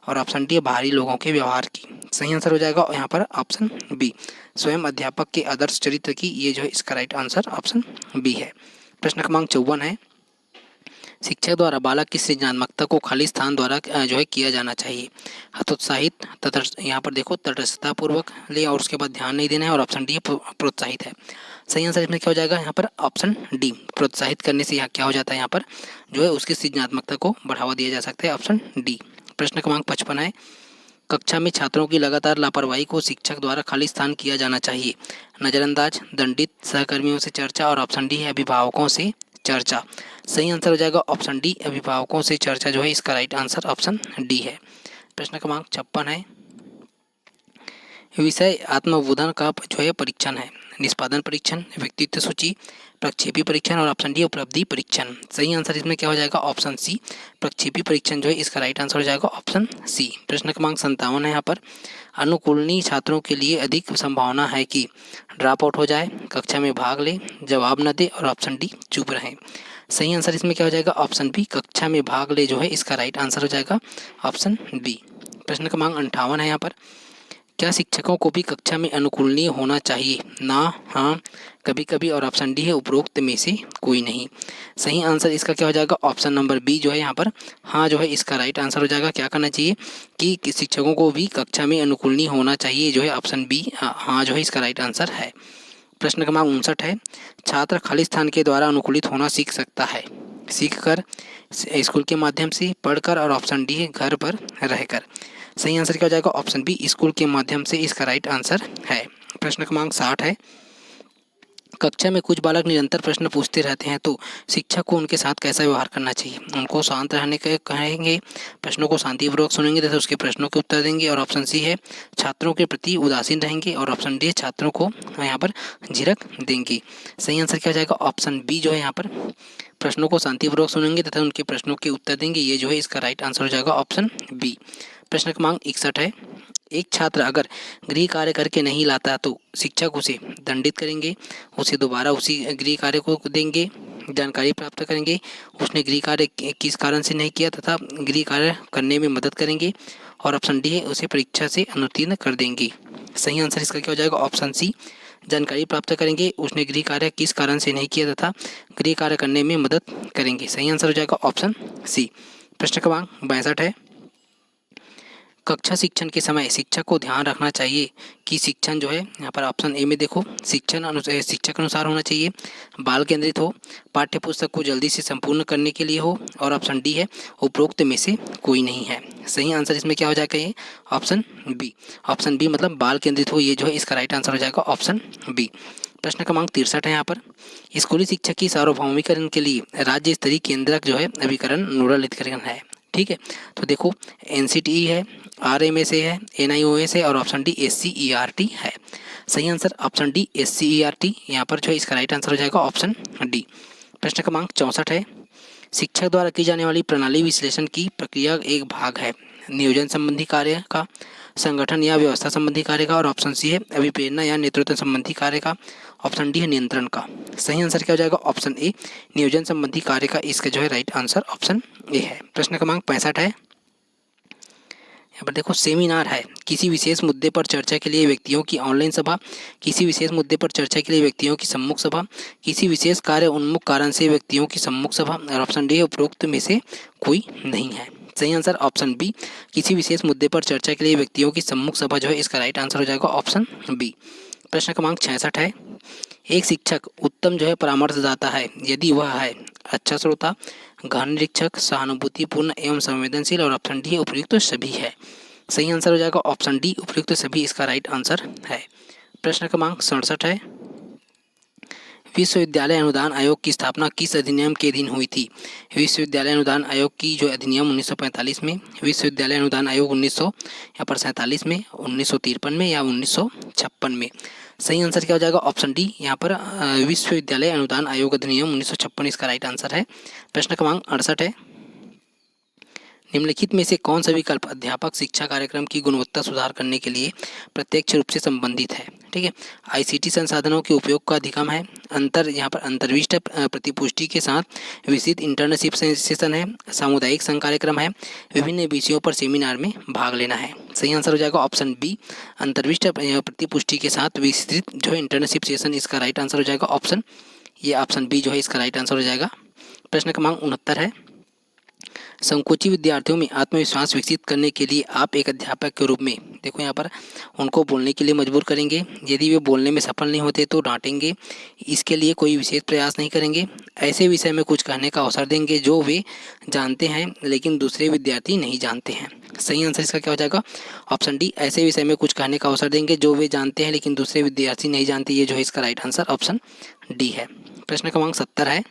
और ऑप्शन डी बाहरी लोगों के व्यवहार की। सही आंसर हो जाएगा यहाँ पर ऑप्शन बी स्वयं अध्यापक के आदर्श चरित्र की, ये जो है इसका राइट आंसर ऑप्शन बी है। प्रश्न क्रमांक 54 है, शिक्षक द्वारा बालक की सृजनात्मकता को खाली स्थान द्वारा जो है किया जाना चाहिए। हतोत्साहित, यहाँ पर देखो तटस्थता पूर्वक ले, और उसके बाद ध्यान नहीं देना है, और ऑप्शन डी प्रोत्साहित है। सही आंसर इसमें क्या हो जाएगा यहाँ पर ऑप्शन डी प्रोत्साहित करने से यहाँ क्या हो जाता है, यहाँ पर जो है उसकी सृजनात्मकता को बढ़ावा दिया जा सकता है, ऑप्शन डी। प्रश्न क्रमांक 55 है, कक्षा में छात्रों की लगातार लापरवाही को शिक्षक द्वारा खाली स्थान किया जाना चाहिए। नज़रअंदाज, दंडित, सहकर्मियों से चर्चा, और ऑप्शन डी है अभिभावकों से चर्चा। सही आंसर हो जाएगा ऑप्शन डी अभिभावकों से चर्चा जो है इसका राइट आंसर ऑप्शन डी है। प्रश्न क्रमांक 56 है, विषय आत्मबोधन का जो है परीक्षण है। निष्पादन परीक्षण, व्यक्तित्व सूची, प्रक्षेपी परीक्षण, और ऑप्शन डी उपलब्धि परीक्षण। सही आंसर इसमें क्या हो जाएगा ऑप्शन सी प्रक्षेपी परीक्षण जो है इसका राइट आंसर हो जाएगा ऑप्शन सी। प्रश्न क्रमांक 57 है, यहाँ पर अनुकूलनीय छात्रों के लिए अधिक संभावना है कि ड्रॉप आउट हो जाए, कक्षा में भाग ले, जवाब न दे, और ऑप्शन डी चुप रहे। सही आंसर इसमें क्या हो जाएगा ऑप्शन बी कक्षा में भाग ले जो है इसका राइट आंसर हो जाएगा ऑप्शन बी। प्रश्न क्रमांक 58 है, यहाँ पर क्या शिक्षकों को भी कक्षा में अनुकूलनीय होना चाहिए। ना, हाँ, कभी कभी, और ऑप्शन डी है उपरोक्त में से कोई नहीं। सही आंसर इसका क्या हो जाएगा ऑप्शन नंबर बी जो है यहाँ पर हाँ जो है इसका राइट आंसर हो जाएगा। क्या करना चाहिए कि शिक्षकों को भी कक्षा में अनुकूलनीय होना चाहिए जो है ऑप्शन बी हाँ जो है इसका राइट आंसर है। प्रश्न क्रमांक 59 है, छात्र खाली स्थान के द्वारा अनुकूलित होना सीख सकता है। सीख कर, स्कूल के माध्यम से, पढ़कर, और ऑप्शन डी है घर पर रहकर। सही आंसर क्या हो जाएगा ऑप्शन बी स्कूल के माध्यम से इसका राइट आंसर है। प्रश्न क्रमांक 60 है, कक्षा में कुछ बालक निरंतर प्रश्न पूछते रहते हैं तो शिक्षक को उनके साथ कैसा व्यवहार करना चाहिए? उनको शांत रहने के कहेंगे, प्रश्नों को शांतिपूर्वक सुनेंगे तथा उसके प्रश्नों के उत्तर देंगे। और ऑप्शन सी है छात्रों के प्रति उदासीन रहेंगे। और ऑप्शन डी छात्रों को यहाँ पर झिड़क देंगे। सही आंसर क्या हो जाएगा? ऑप्शन बी जो है यहाँ पर प्रश्नों को शांतिपूर्वक सुनेंगे तथा उनके प्रश्नों के उत्तर देंगे। ये जो है इसका राइट आंसर हो जाएगा ऑप्शन बी। प्रश्न क्रमांक 61 है, एक छात्र अगर गृह कार्य करके नहीं लाता तो शिक्षक उसे दंडित करेंगे, उसे दोबारा उसी गृह कार्य को देंगे, जानकारी प्राप्त करेंगे उसने गृह कार्य किस कारण से नहीं किया तथा गृह कार्य करने में मदद करेंगे। और ऑप्शन डी है उसे परीक्षा से अनुत्तीर्ण कर देंगे। सही आंसर इसका क्या हो जाएगा? ऑप्शन सी, जानकारी प्राप्त करेंगे उसने गृह कार्य किस कारण से नहीं किया तथा गृह कार्य करने में मदद करेंगे। सही आंसर हो जाएगा ऑप्शन सी। प्रश्न क्रमांक 62 है, कक्षा शिक्षण के समय शिक्षक को ध्यान रखना चाहिए कि शिक्षण जो है यहाँ पर ऑप्शन ए में देखो शिक्षक अनुसार होना चाहिए, बाल केंद्रित हो, पाठ्य पुस्तक को जल्दी से संपूर्ण करने के लिए हो। और ऑप्शन डी है उपरोक्त में से कोई नहीं है। सही आंसर इसमें क्या हो जाएगा? ये ऑप्शन बी। ऑप्शन बी मतलब बाल केंद्रित हो, ये जो है इसका राइट आंसर हो जाएगा ऑप्शन बी। प्रश्न क्रमांक 63 है, यहाँ पर स्कूली शिक्षा की सार्वभौमिकरण के लिए राज्य स्तरीय केंद्रक जो है अभिकरण नोडल अधिकरण है। ठीक है, तो देखो NCTE है, RMSA है, NIOS है और ऑप्शन डी SCERT है। सही आंसर ऑप्शन डी SCERT यहाँ पर जो है इसका राइट आंसर हो जाएगा ऑप्शन डी। प्रश्न क्रमांक 64 है, शिक्षक द्वारा की जाने वाली प्रणाली विश्लेषण की प्रक्रिया एक भाग है नियोजन संबंधी कार्य का, संगठन या व्यवस्था संबंधी कार्य का। और ऑप्शन सी है अभिप्रेरणा या नेतृत्व संबंधी कार्य का। ऑप्शन डी है नियंत्रण का। सही आंसर क्या हो जाएगा? ऑप्शन ए, नियोजन संबंधी कार्य का। इसका जो है राइट आंसर ऑप्शन ए है। प्रश्न क्रमांक 65 है, यहाँ पर देखो सेमिनार है किसी विशेष मुद्दे पर चर्चा के लिए व्यक्तियों की ऑनलाइन सभा, किसी विशेष मुद्दे पर चर्चा के लिए व्यक्तियों की सम्मुख सभा, किसी विशेष कार्य उन्मुख कारण से व्यक्तियों की सम्मुख सभा। और ऑप्शन डी है उपरोक्त में से कोई नहीं है। सही आंसर ऑप्शन बी, किसी विशेष मुद्दे पर चर्चा के लिए व्यक्तियों की सम्मुख सभा जो है इसका राइट आंसर हो जाएगा ऑप्शन बी। प्रश्न क्रमांक 66 है, एक शिक्षक उत्तम जो है परामर्शदाता है यदि वह है अच्छा श्रोता, गहन निरीक्षक, सहानुभूतिपूर्ण एवं संवेदनशील। और ऑप्शन डी उपयुक्त सभी है। सही आंसर हो जाएगा ऑप्शन डी उपयुक्त सभी इसका राइट आंसर है। प्रश्न क्रमांक 67 है, विश्वविद्यालय अनुदान आयोग की स्थापना किस अधिनियम के अधीन हुई थी? विश्वविद्यालय अनुदान आयोग की जो अधिनियम 1945 में, विश्वविद्यालय अनुदान आयोग 1947 में, 1953 में या 1956 में। सही आंसर क्या हो जाएगा? ऑप्शन डी यहाँ पर विश्वविद्यालय अनुदान आयोग अधिनियम 1956 इसका राइट आंसर है। प्रश्न क्रमांक 68 है, निम्नलिखित में से कौन सा विकल्प अध्यापक शिक्षा कार्यक्रम की गुणवत्ता सुधार करने के लिए प्रत्यक्ष रूप से संबंधित है? ठीक है, ICT संसाधनों के उपयोग का अधिगम है, यहाँ पर अंतर्विष्ट प्रतिपुष्टि के साथ विस्तृत इंटर्नशिप सेशन है, सामुदायिक संघ कार्यक्रम है, विभिन्न विषयों पर सेमिनार में भाग लेना है। सही आंसर हो जाएगा ऑप्शन बी, अंतर्विष्ट प्रतिपुष्टि के साथ विस्तृत जो है इंटर्नशिप सेशन। इसका राइट आंसर हो जाएगा ऑप्शन बी जो है इसका राइट आंसर हो जाएगा। प्रश्न क्रमांक 69 है, संकोची विद्यार्थियों में आत्मविश्वास विकसित करने के लिए आप एक अध्यापक के रूप में देखो यहाँ पर उनको बोलने के लिए मजबूर करेंगे, यदि वे बोलने में सफल नहीं होते तो डांटेंगे, इसके लिए कोई विशेष प्रयास नहीं करेंगे, ऐसे विषय में कुछ कहने का अवसर देंगे जो वे जानते हैं लेकिन दूसरे विद्यार्थी नहीं जानते हैं। सही आंसर इसका क्या हो जाएगा? ऑप्शन डी, ऐसे विषय में कुछ कहने का अवसर देंगे जो वे जानते हैं लेकिन दूसरे विद्यार्थी नहीं जानते। ये जो है इसका राइट आंसर ऑप्शन डी है। प्रश्न क्रमांक 70 है,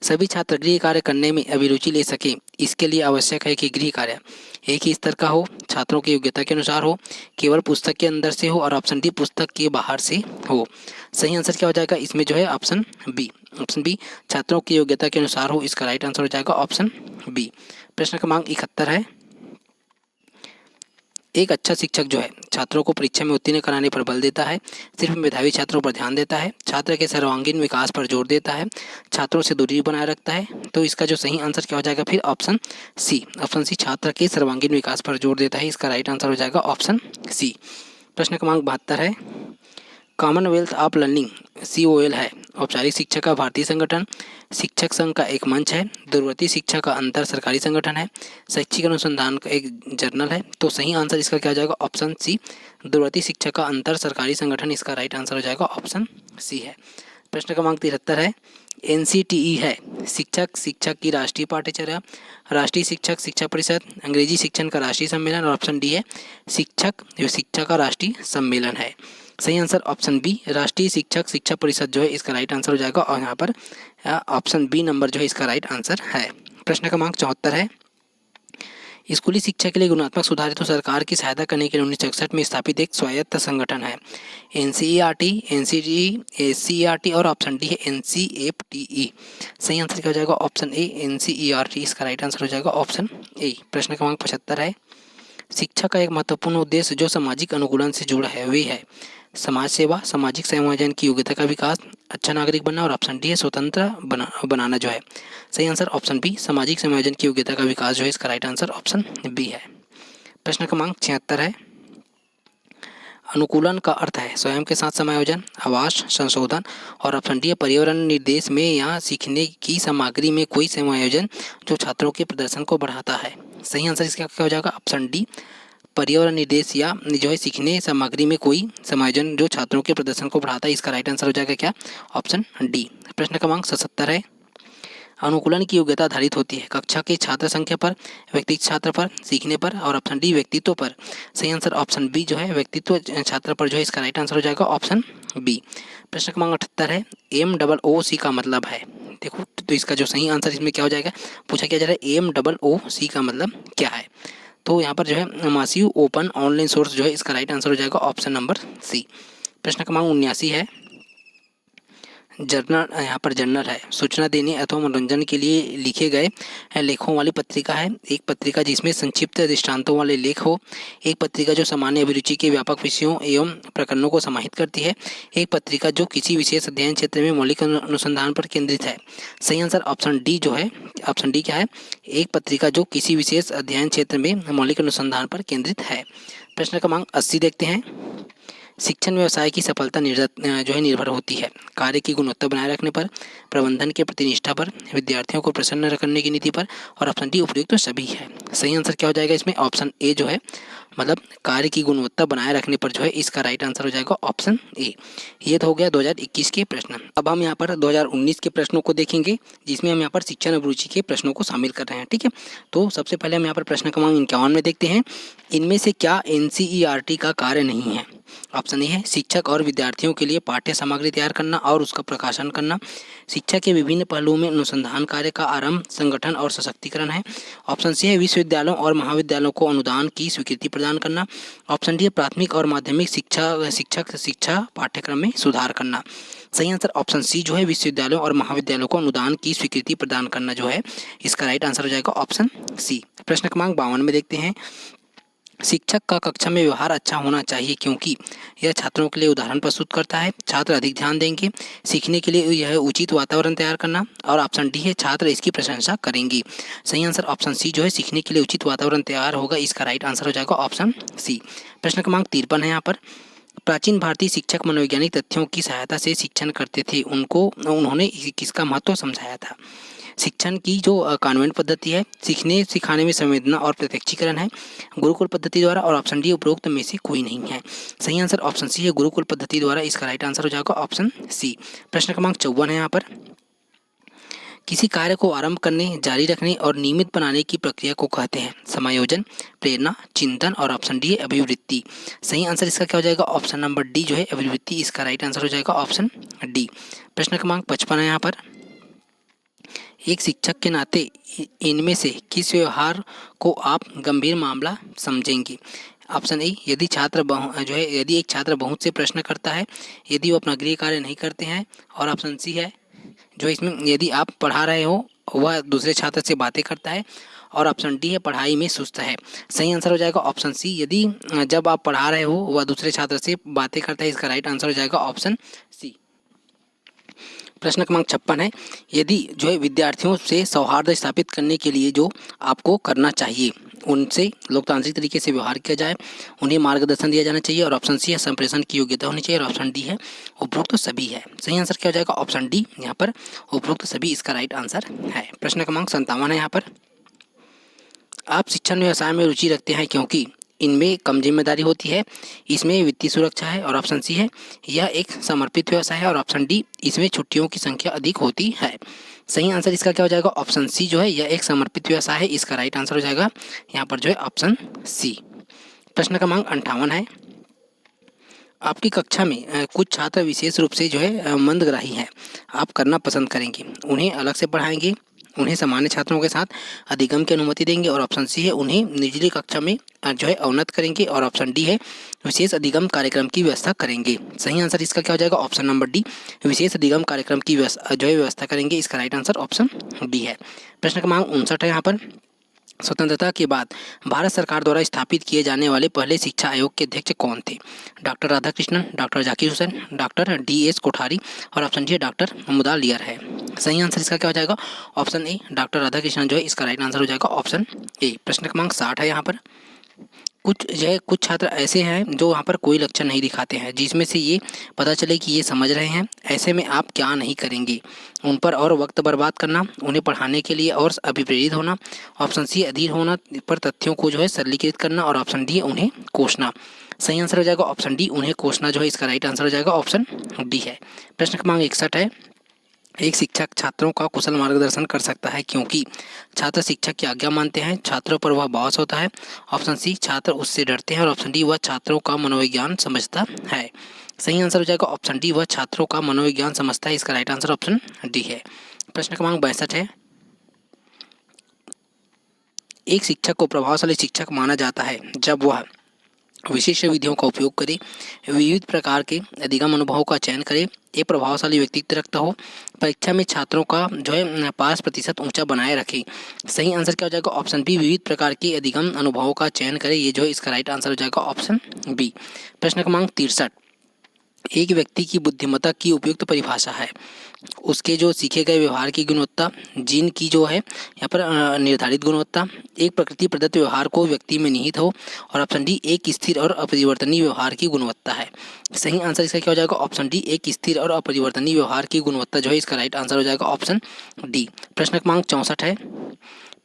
सभी छात्र गृह कार्य करने में अभिरुचि ले सकें इसके लिए आवश्यक है कि गृह कार्य एक ही स्तर का हो, छात्रों की योग्यता के अनुसार हो, केवल पुस्तक के अंदर से हो और ऑप्शन डी पुस्तक के बाहर से हो। सही आंसर क्या हो जाएगा इसमें जो है ऑप्शन बी छात्रों की योग्यता के अनुसार हो। इसका राइट आंसर हो जाएगा ऑप्शन बी। प्रश्न क्रमांक 71 है, एक अच्छा शिक्षक जो है छात्रों को परीक्षा में उत्तीर्ण कराने पर बल देता है, सिर्फ मेधावी छात्रों पर ध्यान देता है, छात्र के सर्वांगीण विकास पर जोर देता है, छात्रों से दूरी बनाए रखता है। तो इसका जो सही आंसर क्या हो जाएगा फिर? ऑप्शन सी छात्र के सर्वांगीण विकास पर जोर देता है। इसका राइट आंसर हो जाएगा ऑप्शन सी। प्रश्न क्रमांक 72 है, कॉमनवेल्थ ऑफ लर्निंग COL है औपचारिक शिक्षा का भारतीय संगठन, शिक्षक संघ का एक मंच है, दूरवर्ती शिक्षा का अंतर सरकारी संगठन है, शैक्षिक अनुसंधान का एक जर्नल है। तो सही आंसर इसका क्या हो जाएगा? ऑप्शन सी दूरवर्ती शिक्षा का अंतर सरकारी संगठन। इसका राइट आंसर हो जाएगा ऑप्शन सी है। प्रश्न क्रमांक 73 है, NCTE है शिक्षक की राष्ट्रीय पाठ्यचर्या, राष्ट्रीय शिक्षक शिक्षा परिषद, अंग्रेजी शिक्षण का राष्ट्रीय सम्मेलन और ऑप्शन डी है शिक्षा का राष्ट्रीय सम्मेलन है। सही आंसर ऑप्शन बी, राष्ट्रीय शिक्षक शिक्षा परिषद जो है इसका राइट आंसर हो जाएगा। और यहाँ पर ऑप्शन बी नंबर जो है इसका राइट आंसर है। प्रश्न क्रमांक 74 है, स्कूली शिक्षा के लिए गुणात्मक सुधार हेतु सरकार की सहायता करने के लिए 1966 में स्थापित एक स्वायत्त संगठन है। एनसीईआरटी, एनसीटी, एससीईआरटी और ऑप्शन डी है एनसीएफटीई। सही आंसर क्या हो जाएगा? ऑप्शन ए एनसीईआरटी इसका राइट आंसर हो जाएगा, ऑप्शन ए। प्रश्न क्रमांक 75 है, शिक्षा का एक महत्वपूर्ण उद्देश्य जो सामाजिक अनुकूलन से जुड़ा है वे है समाज सेवा, सामाजिक समायोजन की योग्यता का विकास, अच्छा नागरिक बनना और ऑप्शन डी है स्वतंत्र बनाना जो है। सही आंसर ऑप्शन बी, सामाजिक समायोजन की योग्यता का विकास जो है इसका राइट आंसर ऑप्शन बी है। प्रश्न क्रमांक 76 है, अनुकूलन का अर्थ है स्वयं के साथ समायोजन, आवास, संशोधन और ऑप्शन डी है पर्यावरण निर्देश में या सीखने की सामग्री में कोई समायोजन जो छात्रों के प्रदर्शन को बढ़ाता है। सही आंसर इसका क्या हो जाएगा? ऑप्शन डी, पर्यावरण निर्देश या जो है सीखने सामग्री में कोई समायोजन जो छात्रों के प्रदर्शन को बढ़ाता है। इसका राइट आंसर हो जाएगा क्या? Option D. प्रश्न क्रमांक 77 है, अनुकूलन की योग्यता आधारित होती है कक्षा के छात्र संख्या पर, व्यक्तिगत छात्र पर, सीखने पर और ऑप्शन डी व्यक्तित्व पर। सही आंसर ऑप्शन बी जो है व्यक्तित्व छात्र पर जो है इसका राइट आंसर हो जाएगा, ऑप्शन बी। प्रश्न क्रमांक 78 है, MOOC का मतलब है, देखो तो इसका जो सही आंसर इसमें क्या हो जाएगा, पूछा क्या जा रहा है MOOC का मतलब क्या है। तो यहाँ पर जो है मासिव ओपन ऑनलाइन सोर्स जो है इसका राइट आंसर हो जाएगा, ऑप्शन नंबर सी। प्रश्न क्रमांक 79 है, जर्नल, यहाँ पर जर्नल है सूचना देने अथवा मनोरंजन के लिए लिखे गए लेखों वाली पत्रिका है। एक पत्रिका जिसमें संक्षिप्त दृष्टांतों वाले लेख हो, एक पत्रिका जो सामान्य अभिरुचि के व्यापक विषयों एवं प्रकरणों को समाहित करती है, एक पत्रिका जो किसी विशेष अध्ययन क्षेत्र में मौलिक अनुसंधान पर केंद्रित है। सही आंसर ऑप्शन डी जो है, ऑप्शन डी क्या है? एक पत्रिका जो किसी विशेष अध्ययन क्षेत्र में मौलिक अनुसंधान पर केंद्रित है। प्रश्न क्रमांक 80 देखते हैं, शिक्षण व्यवसाय की सफलता जो है निर्भर होती है कार्य की गुणवत्ता बनाए रखने पर, प्रबंधन के प्रति निष्ठा पर, विद्यार्थियों को प्रसन्न करने की नीति पर और ऑप्शन डी उपयुक्त तो सभी है। सही आंसर क्या हो जाएगा इसमें? ऑप्शन ए जो है मतलब कार्य की गुणवत्ता बनाए रखने पर जो है इसका राइट आंसर हो जाएगा, ऑप्शन ए। ये तो हो गया 2021 के प्रश्न। अब हम यहाँ पर 2019 के प्रश्नों को देखेंगे जिसमें हम यहाँ पर शिक्षण अभिरुचि के प्रश्नों को शामिल कर रहे हैं। ठीक है, तो सबसे पहले हम यहाँ पर प्रश्न क्रमांक 51 में देखते हैं, इनमें से क्या एनसीईआरटी का कार्य नहीं है? ऑप्शन ए है शिक्षक और विद्यार्थियों के लिए पाठ्य सामग्री तैयार करना और उसका प्रकाशन करना, शिक्षा के विभिन्न पहलुओं में अनुसंधान कार्य का आरंभ, संगठन और सशक्तिकरण है। ऑप्शन सी है विश्वविद्यालयों और महाविद्यालयों को अनुदान की स्वीकृति प्रदान करना। ऑप्शन डी है प्राथमिक और माध्यमिक शिक्षा पाठ्यक्रम में सुधार करना। सही आंसर ऑप्शन सी जो है विश्वविद्यालयों और महाविद्यालयों को अनुदान की स्वीकृति प्रदान करना जो है इसका राइट आंसर हो जाएगा, ऑप्शन सी। प्रश्न क्रमांक 52 में देखते हैं, शिक्षक का कक्षा में व्यवहार अच्छा होना चाहिए क्योंकि यह छात्रों के लिए उदाहरण प्रस्तुत करता है, छात्र अधिक ध्यान देंगे, सीखने के लिए यह उचित वातावरण तैयार करना और ऑप्शन डी है छात्र इसकी प्रशंसा करेंगे। सही आंसर ऑप्शन सी जो है सीखने के लिए उचित वातावरण तैयार होगा, इसका राइट आंसर हो जाएगा, ऑप्शन सी। प्रश्न क्रमांक 53 है यहाँ पर, प्राचीन भारतीय शिक्षक मनोवैज्ञानिक तथ्यों की सहायता से शिक्षण करते थे, उन्होंने किसका महत्व समझाया था? शिक्षण की जो कॉन्वेंट पद्धति है, सीखने सिखाने में संवेदना और प्रत्यक्षीकरण है, गुरुकुल पद्धति द्वारा और ऑप्शन डी उपरोक्त में से कोई नहीं है। सही आंसर ऑप्शन सी है गुरुकुल पद्धति द्वारा, इसका राइट आंसर हो जाएगा, ऑप्शन सी। प्रश्न क्रमांक 54 है यहाँ पर, किसी कार्य को आरंभ करने, जारी रखने और नियमित बनाने की प्रक्रिया को कहते हैं समायोजन, प्रेरणा, चिंतन और ऑप्शन डी है अभिवृत्ति। सही आंसर इसका क्या हो जाएगा? ऑप्शन नंबर डी जो है अभिवृत्ति, इसका राइट आंसर हो जाएगा, ऑप्शन डी। प्रश्न क्रमांक 55 है यहाँ पर, एक शिक्षक के नाते इनमें से किस व्यवहार को आप गंभीर मामला समझेंगे? ऑप्शन ए यदि यदि एक छात्र बहुत से प्रश्न करता है, यदि वो अपना गृह कार्य नहीं करते हैं और ऑप्शन सी है जो इसमें यदि आप पढ़ा रहे हो वह दूसरे छात्र से बातें करता है और ऑप्शन डी है पढ़ाई में सुस्त है। सही आंसर हो जाएगा ऑप्शन सी, यदि जब आप पढ़ा रहे हो वह दूसरे छात्र से बातें करता है, इसका राइट आंसर हो जाएगा, ऑप्शन सी। प्रश्न क्रमांक 56 है, यदि जो है विद्यार्थियों से सौहार्द स्थापित करने के लिए जो आपको करना चाहिए, उनसे लोकतांत्रिक तरीके से व्यवहार किया जाए, उन्हें मार्गदर्शन दिया जाना चाहिए और ऑप्शन सी है संप्रेषण की योग्यता होनी चाहिए और ऑप्शन डी है उपरोक्त तो सभी है। सही आंसर क्या हो जाएगा? ऑप्शन डी, यहाँ पर उपरोक्त तो सभी इसका राइट आंसर है। प्रश्न क्रमांक 57 है यहाँ पर, आप शिक्षण व्यवसाय में रुचि रखते हैं क्योंकि इनमें कम जिम्मेदारी होती है, इसमें वित्तीय सुरक्षा है और ऑप्शन सी है यह एक समर्पित व्यवसाय है और ऑप्शन डी इसमें छुट्टियों की संख्या अधिक होती है। सही आंसर इसका क्या हो जाएगा? ऑप्शन सी जो है यह एक समर्पित व्यवसाय है, इसका राइट आंसर हो जाएगा यहाँ पर जो है ऑप्शन सी। प्रश्न क्रमांक 58 है, आपकी कक्षा में कुछ छात्र विशेष रूप से जो है मंदग्राही हैं, आप करना पसंद करेंगे, उन्हें अलग से पढ़ाएंगे, उन्हें सामान्य छात्रों के साथ अधिगम की अनुमति देंगे, और ऑप्शन सी है उन्हें निचली कक्षा में जो है अवनत करेंगे, और ऑप्शन डी है विशेष अधिगम कार्यक्रम की व्यवस्था करेंगे। सही आंसर इसका क्या हो जाएगा? ऑप्शन नंबर डी, विशेष अधिगम कार्यक्रम की व्यवस्था करेंगे। इसका राइट आंसर ऑप्शन डी है। प्रश्न क्रमांक 59 है यहाँ पर, स्वतंत्रता के बाद भारत सरकार द्वारा स्थापित किए जाने वाले पहले शिक्षा आयोग के अध्यक्ष कौन थे? Doctor Radhakrishnan, doctor Zakir Hussain, doctor DS. Kothari, और ऑप्शन डी डॉक्टर मुदालियर है। सही आंसर इसका क्या हो जाएगा? ऑप्शन ए, डॉक्टर राधाकृष्णन जो है इसका राइट आंसर हो जाएगा ऑप्शन ए। प्रश्न क्रमांक 60 है यहाँ पर, कुछ छात्र ऐसे हैं जो वहाँ पर कोई लक्षण नहीं दिखाते हैं, जिसमें से ये पता चले कि ये समझ रहे हैं, ऐसे में आप क्या नहीं करेंगे? उन पर और वक्त बर्बाद करना, उन्हें पढ़ाने के लिए और अभिप्रेरित होना, ऑप्शन सी अधीर होना पर तथ्यों को जो है सरलीकृत करना, और ऑप्शन डी उन्हें कोसना। सही आंसर हो जाएगा ऑप्शन डी, उन्हें कोसना जो है इसका राइट आंसर हो जाएगा ऑप्शन डी है। प्रश्न क्रमांक 61 है, एक शिक्षक छात्रों का कुशल मार्गदर्शन कर सकता है क्योंकि छात्र शिक्षक की आज्ञा मानते हैं, छात्रों पर वह बॉस होता है, ऑप्शन सी छात्र उससे डरते हैं, और ऑप्शन डी वह छात्रों का मनोविज्ञान समझता है। सही आंसर हो जाएगा ऑप्शन डी, वह छात्रों का मनोविज्ञान समझता है। इसका राइट आंसर ऑप्शन डी है। प्रश्न क्रमांक 62 है, एक शिक्षक को प्रभावशाली शिक्षक माना जाता है जब वह विशिष्ट विधियों का उपयोग करे, विविध प्रकार के अधिगम अनुभवों का चयन करे, एक प्रभावशाली व्यक्तित्व रखता हो, परीक्षा में छात्रों का जो है पास प्रतिशत ऊंचा बनाए रखे। सही आंसर क्या हो जाएगा? ऑप्शन बी, विविध प्रकार के अधिगम अनुभवों का चयन करे, ये जो है इसका राइट आंसर हो जाएगा ऑप्शन बी। प्रश्न क्रमांक 63, एक व्यक्ति की बुद्धिमत्ता की उपयुक्त परिभाषा है उसके जो सीखे गए व्यवहार की गुणवत्ता, जीन की जो है यहाँ पर निर्धारित गुणवत्ता, एक प्रकृति प्रदत्त व्यवहार को व्यक्ति में निहित हो, और ऑप्शन डी एक स्थिर और अपरिवर्तनीय व्यवहार की गुणवत्ता है। सही आंसर इसका क्या हो जाएगा? ऑप्शन डी, एक स्थिर और अपरिवर्तनीय व्यवहार की गुणवत्ता जो है इसका राइट आंसर हो जाएगा ऑप्शन डी। प्रश्न क्रमांक 64 है,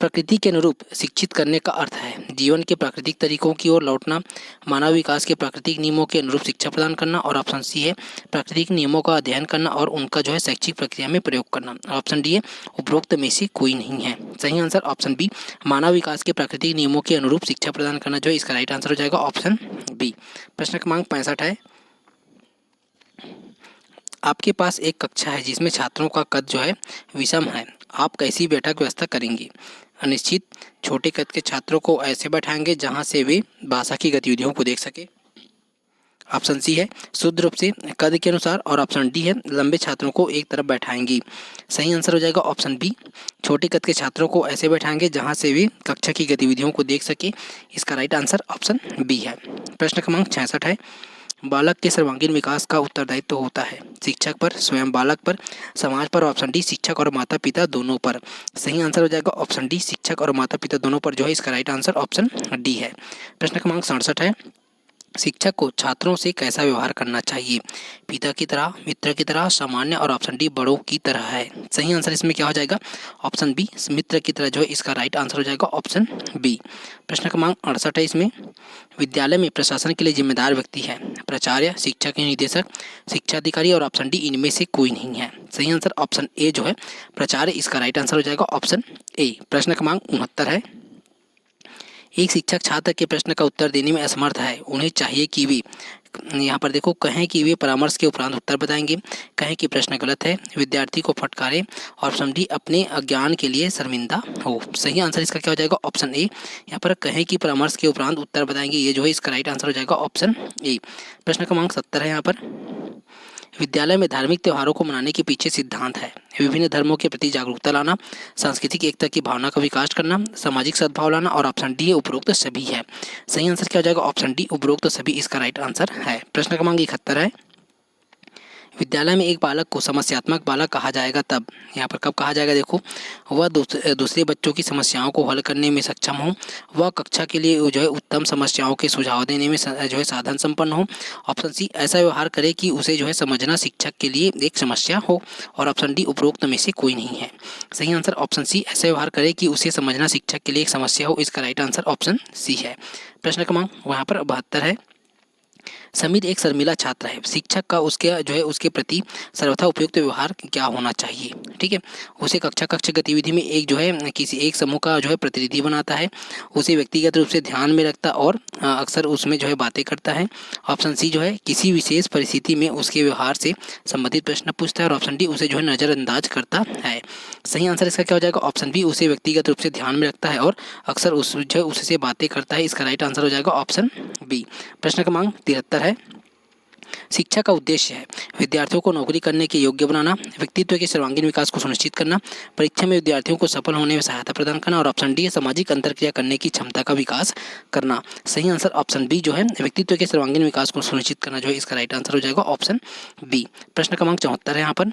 प्रकृति के अनुरूप शिक्षित करने का अर्थ है जीवन के प्राकृतिक तरीकों की ओर लौटना, मानव विकास के प्राकृतिक नियमों के अनुरूप शिक्षा प्रदान करना, और ऑप्शन सी है प्राकृतिक नियमों का अध्ययन करना और उनका जो है शैक्षिक प्रक्रिया में प्रयोग करना, ऑप्शन डी है उपरोक्त में से कोई नहीं है। सही आंसर ऑप्शन बी, मानव विकास के प्राकृतिक नियमों के अनुरूप शिक्षा प्रदान करना जो है इसका राइट आंसर हो जाएगा ऑप्शन बी। प्रश्न क्रमांक 65 है, आपके पास एक कक्षा है जिसमें छात्रों का कद जो है विषम है, आप कैसी बैठक व्यवस्था करेंगे? अनिश्चित, छोटे कद के छात्रों को ऐसे बैठाएंगे जहां से वे भाषा की गतिविधियों को देख सके, ऑप्शन सी है शुद्ध रूप से कद के अनुसार, और ऑप्शन डी है लंबे छात्रों को एक तरफ बैठाएंगी। सही आंसर हो जाएगा ऑप्शन बी, छोटे कद के छात्रों को ऐसे बैठाएंगे जहां से वे कक्षा की गतिविधियों को देख सके। इसका राइट आंसर ऑप्शन बी है। प्रश्न क्रमांक 66 है, बालक के सर्वांगीण विकास का उत्तरदायित्व होता है शिक्षक पर, स्वयं बालक पर, समाज पर, ऑप्शन डी शिक्षक और माता पिता दोनों पर। सही आंसर हो जाएगा ऑप्शन डी, शिक्षक और माता पिता दोनों पर जो है इसका राइट आंसर ऑप्शन डी है। प्रश्न क्रमांक 67 है, शिक्षक को छात्रों से कैसा व्यवहार करना चाहिए? पिता की तरह, मित्र की तरह, सामान्य, और ऑप्शन डी बड़ों की तरह है। सही आंसर इसमें क्या हो जाएगा? ऑप्शन बी, मित्र की तरह जो है इसका राइट आंसर हो जाएगा ऑप्शन बी। प्रश्न क्रमांक 68 है, इसमें विद्यालय में प्रशासन के लिए जिम्मेदार व्यक्ति है प्राचार्य, शिक्षक या निदेशक, शिक्षा अधिकारी, और ऑप्शन डी इनमें से कोई नहीं है। सही आंसर ऑप्शन ए जो है प्राचार्य, इसका राइट आंसर हो जाएगा ऑप्शन ए। प्रश्न क्रमांक 69 है, एक शिक्षक छात्र के प्रश्न का उत्तर देने में असमर्थ है, उन्हें चाहिए कि वे, यहाँ पर देखो, कहें कि वे परामर्श के उपरांत उत्तर बताएंगे, कहें कि प्रश्न गलत है, विद्यार्थी को फटकारें, ऑप्शन डी अपने अज्ञान के लिए शर्मिंदा हो। सही आंसर इसका क्या हो जाएगा? ऑप्शन ए, यहाँ पर कहें कि परामर्श के उपरांत उत्तर बताएंगे, ये जो है इसका राइट आंसर हो जाएगा ऑप्शन ए। प्रश्न क्रमांक 70 है, यहाँ पर विद्यालय में धार्मिक त्योहारों को मनाने के पीछे सिद्धांत है विभिन्न धर्मों के प्रति जागरूकता लाना, सांस्कृतिक एकता की भावना का विकास करना, सामाजिक सद्भाव लाना, और ऑप्शन डी उपरोक्त सभी है। सही आंसर क्या हो जाएगा? ऑप्शन डी उपरोक्त सभी इसका राइट आंसर है। प्रश्न क्रमांक 71 है, विद्यालय में एक बालक को समस्यात्मक बालक कहा जाएगा तब, यहाँ पर कब कहा जाएगा? देखो, वह दूसरे बच्चों की समस्याओं को हल करने में सक्षम हो, वह कक्षा के लिए जो है उत्तम समस्याओं के सुझाव देने में जो है साधन संपन्न हो, ऑप्शन सी ऐसा व्यवहार करे कि उसे जो है समझना शिक्षक के लिए एक समस्या हो, और ऑप्शन डी उपरोक्त में से कोई नहीं है। सही आंसर ऑप्शन सी, ऐसा व्यवहार करे कि उसे समझना शिक्षक के लिए एक समस्या हो, इसका राइट आंसर ऑप्शन सी है। प्रश्न क्रमांक वहाँ पर 72 है, समीर एक शर्मिला छात्र है, शिक्षक का उसके प्रति सर्वथा उपयुक्त व्यवहार क्या होना चाहिए। ठीक है, उसे कक्षा गतिविधि में किसी एक समूह का प्रतिनिधि बनाता है, उसे व्यक्तिगत रूप से ध्यान में रखता और अक्सर उसमें बातें करता है। ऑप्शन सी किसी विशेष परिस्थिति में उसके व्यवहार से संबंधित प्रश्न पूछता है। और ऑप्शन डी उसे नज़रअंदाज करता है। सही आंसर इसका क्या हो जाएगा? ऑप्शन बी, उसे व्यक्तिगत रूप से ध्यान में रखता है और अक्सर उससे बातें करता है। इसका राइट आंसर हो जाएगा ऑप्शन बी। प्रश्न क्रमांक 73 है, शिक्षा का उद्देश्य है विद्यार्थियों को नौकरी करने के योग्य बनाना, व्यक्तित्व के सर्वांगीण विकास को सुनिश्चित करना, परीक्षा में विद्यार्थियों को सफल होने में सहायता प्रदान करना। और ऑप्शन डी है सामाजिक अंतरक्रिया करने की क्षमता का विकास करना। सही आंसर ऑप्शन बी व्यक्तित्व के सर्वांगीण विकास को सुनिश्चित करना इसका राइट आंसर हो जाएगा ऑप्शन बी। प्रश्न क्रमांक 74 है यहाँ पर,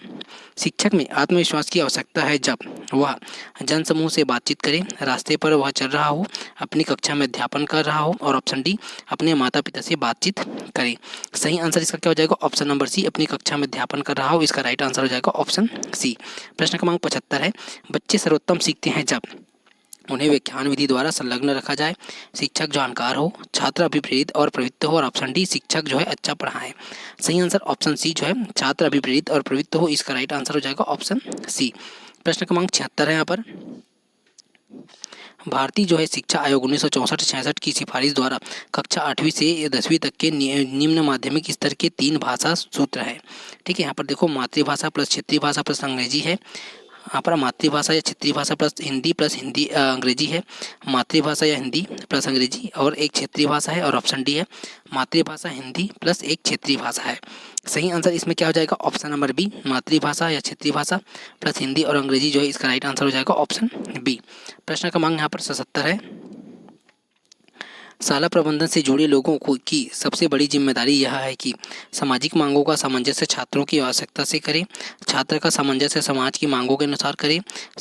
शिक्षक में आत्मविश्वास की आवश्यकता है जब वह जनसमूह से बातचीत करे, रास्ते पर वह चल रहा हो, अपनी कक्षा में अध्यापन कर रहा हो। और ऑप्शन डी अपने माता पिता से बातचीत करे। सही आंसर इसका क्या हो जाएगा? ऑप्शन नंबर सी, अपनी कक्षा में अध्यापन कर रहा हो। इसका राइट आंसर हो जाएगा ऑप्शन सी। प्रश्न क्रमांक 75 है, बच्चे सर्वोत्तम सीखते हैं जब उन्हें व्याख्यान विधि द्वारा संलग्न रखा जाए, शिक्षक जानकार हो, छात्र अभिप्रेरित और प्रवृत्त हो। और ऑप्शन डी शिक्षक अच्छा पढ़ाए। सही आंसर ऑप्शन सी छात्र अभिप्रेरित और प्रवृत्त हो। इसका राइट आंसर हो जाएगा ऑप्शन सी। प्रश्न क्रमांक 76 है यहाँ पर, भारतीय शिक्षा आयोग 1964-66 की सिफारिश द्वारा कक्षा 8वीं से 10वीं तक के निम्न माध्यमिक स्तर के 3 भाषा सूत्र है। ठीक है, यहाँ पर देखो मातृभाषा प्लस क्षेत्रीय भाषा प्लस अंग्रेजी है। यहाँ पर मातृभाषा या क्षेत्रीय भाषा प्लस हिंदी अंग्रेजी है, मातृभाषा या हिंदी प्लस अंग्रेजी और एक क्षेत्रीय भाषा है। और ऑप्शन डी है मातृभाषा हिंदी प्लस एक क्षेत्रीय भाषा है। सही आंसर इसमें क्या हो जाएगा? ऑप्शन नंबर बी, मातृभाषा या क्षेत्रीय भाषा प्लस हिंदी और अंग्रेजी इसका राइट आंसर हो जाएगा ऑप्शन बी। प्रश्न क्रमांक यहाँ पर 77 है, शाला प्रबंधन से जुड़े लोगों की सबसे बड़ी जिम्मेदारी यह है कि सामाजिक मांगों का सामंजस्य छात्रों की आवश्यकता से करें, छात्र का सामंजस्य समाज की मांगों के अनुसार करें,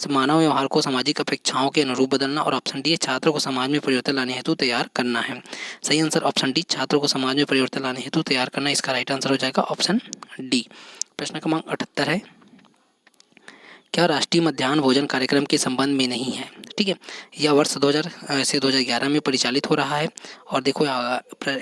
मानव व्यवहार को सामाजिक अपेक्षाओं के अनुरूप बदलना। और ऑप्शन डी छात्रों को समाज में परिवर्तन लाने हेतु तैयार करना है। सही आंसर ऑप्शन डी, छात्रों को समाज में परिवर्तन लाने हेतु तैयार करना। इसका राइट आंसर हो जाएगा ऑप्शन डी। प्रश्न क्रमांक 78 है, क्या राष्ट्रीय मध्याह्न भोजन कार्यक्रम के संबंध में नहीं है। ठीक है, यह वर्ष 2000 से 2011 में परिचालित हो रहा है। और देखो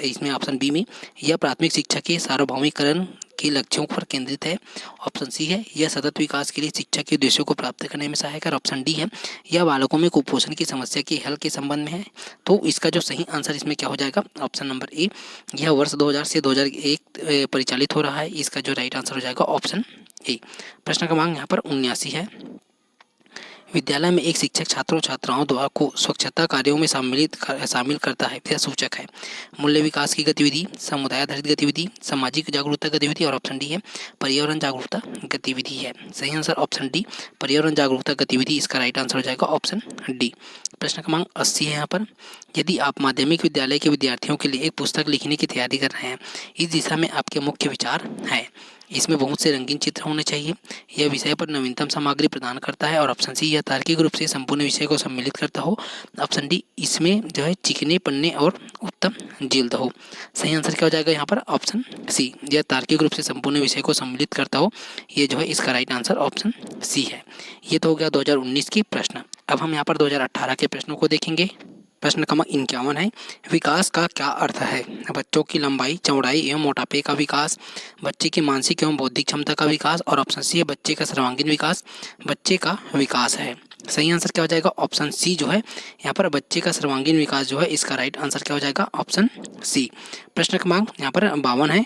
इसमें ऑप्शन बी में यह प्राथमिक शिक्षा के सार्वभौमिकरण के लक्ष्यों पर केंद्रित है। ऑप्शन सी है यह सतत विकास के लिए शिक्षा के उद्देश्यों को प्राप्त करने में सहायक है। ऑप्शन डी है यह बालकों में कुपोषण की समस्या के हल के संबंध में है। तो इसका सही आंसर इसमें क्या हो जाएगा? ऑप्शन नंबर ए, यह वर्ष 2000 से 2001 परिचालित हो रहा है। इसका राइट आंसर हो जाएगा ऑप्शन ए। प्रश्न क्रमांक यहाँ पर 79 है, विद्यालय में एक शिक्षक छात्रों छात्राओं द्वारा को स्वच्छता कार्यों में शामिल करता है। यह सूचक है मूल्य विकास की गतिविधि, समुदाय आधारित गतिविधि, सामाजिक जागरूकता गतिविधि। और ऑप्शन डी है पर्यावरण जागरूकता गतिविधि है। सही आंसर ऑप्शन डी, पर्यावरण जागरूकता गतिविधि। इसका राइट आंसर हो जाएगा ऑप्शन डी। प्रश्न क्रमांक 80 है यहाँ पर, यदि आप माध्यमिक विद्यालय के विद्यार्थियों के लिए एक पुस्तक लिखने की तैयारी कर रहे हैं, इस दिशा में आपके मुख्य विचार हैं। इसमें बहुत से रंगीन चित्र होने चाहिए, यह विषय पर नवीनतम सामग्री प्रदान करता है। और ऑप्शन सी, यह तार्किक रूप से संपूर्ण विषय को सम्मिलित करता हो। ऑप्शन डी, इसमें चिकने पन्ने और उत्तम जिल्द हो। सही आंसर क्या हो जाएगा यहाँ पर? ऑप्शन सी, यह तार्किक रूप से संपूर्ण विषय को सम्मिलित करता हो। ये इसका राइट आंसर ऑप्शन सी है। ये तो हो गया 2019 की प्रश्न। अब हम यहाँ पर 2018 के प्रश्नों को देखेंगे। प्रश्न क्रमांक 51 है, विकास का क्या अर्थ है? बच्चों की लंबाई, चौड़ाई एवं मोटापे का विकास, बच्चे की मानसिक एवं बौद्धिक क्षमता का विकास। और ऑप्शन सी है बच्चे का सर्वांगीण विकास, बच्चे का विकास है। सही आंसर क्या हो जाएगा? ऑप्शन सी यहाँ पर बच्चे का सर्वांगीण विकास इसका राइट आंसर क्या हो जाएगा? Option C. प्रश्न क्रमांक यहाँ पर 52 है,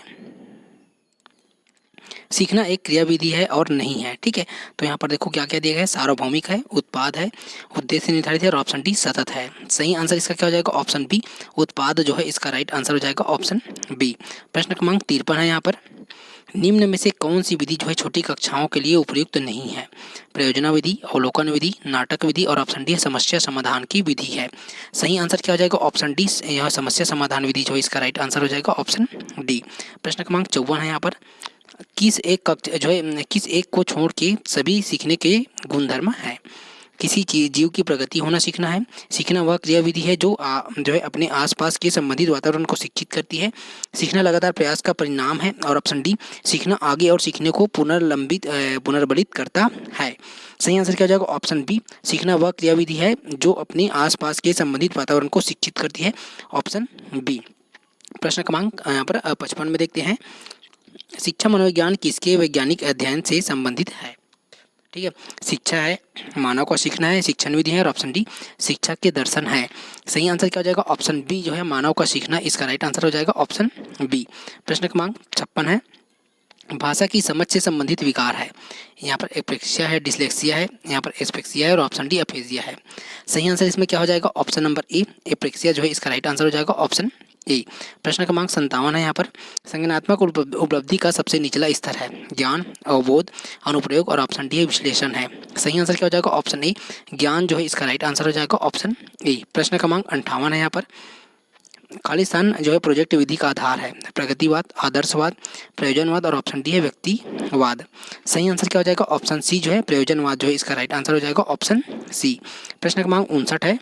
सीखना एक क्रियाविधि है और नहीं है। ठीक है, तो यहाँ पर देखो क्या क्या दिया गया है, सार्वभौमिक है, उत्पाद है, उद्देश्य निर्धारित है और ऑप्शन डी सतत है। सही आंसर इसका क्या हो जाएगा? ऑप्शन बी, उत्पाद इसका राइट आंसर हो जाएगा ऑप्शन बी। प्रश्न क्रमांक 53 है यहाँ पर, निम्न में से कौन सी विधि छोटी कक्षाओं के लिए उपयुक्त नहीं है? प्रयोजना विधि, अवलोकन विधि, नाटक विधि। और ऑप्शन डी समस्या समाधान की विधि है। सही आंसर क्या हो जाएगा? ऑप्शन डी, यह समस्या समाधान विधि इसका राइट आंसर हो जाएगा ऑप्शन डी। प्रश्न क्रमांक 54 है यहाँ पर, किस एक को छोड़ के सभी सीखने के गुणधर्म है? किसी जीव की प्रगति होना सीखना है, सीखना वह क्रियाविधि है जो अपने आसपास के संबंधित वातावरण को शिक्षित करती है, सीखना लगातार प्रयास का परिणाम है। और ऑप्शन डी, सीखना आगे और सीखने को पुनर्बलित करता है। सही आंसर क्या हो जाएगा? ऑप्शन बी, सीखना वह क्रियाविधि है जो अपने आसपास के संबंधित वातावरण को शिक्षित करती है। Option B. प्रश्न क्रमांक यहाँ पर 55 में देखते हैं, शिक्षा मनोविज्ञान किसके वैज्ञानिक अध्ययन से संबंधित है? ठीक है, शिक्षा है, मानव का सीखना है, शिक्षण विधि है, और ऑप्शन डी शिक्षा के दर्शन है। सही आंसर क्या हो जाएगा? ऑप्शन बी जो है मानव का सीखना, इसका राइट आंसर हो जाएगा ऑप्शन बी। प्रश्न क्रमांक 56 है, भाषा की समझ से संबंधित विकार है। यहाँ पर एप्रेक्सिया है, डिसलेक्सिया है, यहाँ पर एस्पेक्सिया है, और ऑप्शन डी अफेजिया है। सही आंसर इसमें क्या हो जाएगा? ऑप्शन नंबर ए एप्रेक्सिया जो है इसका राइट आंसर हो जाएगा ऑप्शन ए। प्रश्न क्रमांक 57 है, यहाँ पर संज्ञानात्मक उपलब्धि का सबसे निचला स्तर है। ज्ञान, अवबोध, अनुप्रयोग, और ऑप्शन डी विश्लेषण है। सही आंसर क्या हो जाएगा? ऑप्शन ए ज्ञान जो है इसका राइट आंसर हो जाएगा ऑप्शन ए। प्रश्न क्रमांक 58 है, यहाँ पर खालिस्तान जो है प्रोजेक्ट विधि का आधार है। प्रगतिवाद, आदर्शवाद, प्रयोजनवाद, और ऑप्शन डी है व्यक्तिवाद। सही आंसर क्या हो जाएगा? ऑप्शन सी जो है प्रयोजनवाद जो है इसका राइट आंसर हो जाएगा ऑप्शन सी। प्रश्न क्रमांक 59 है,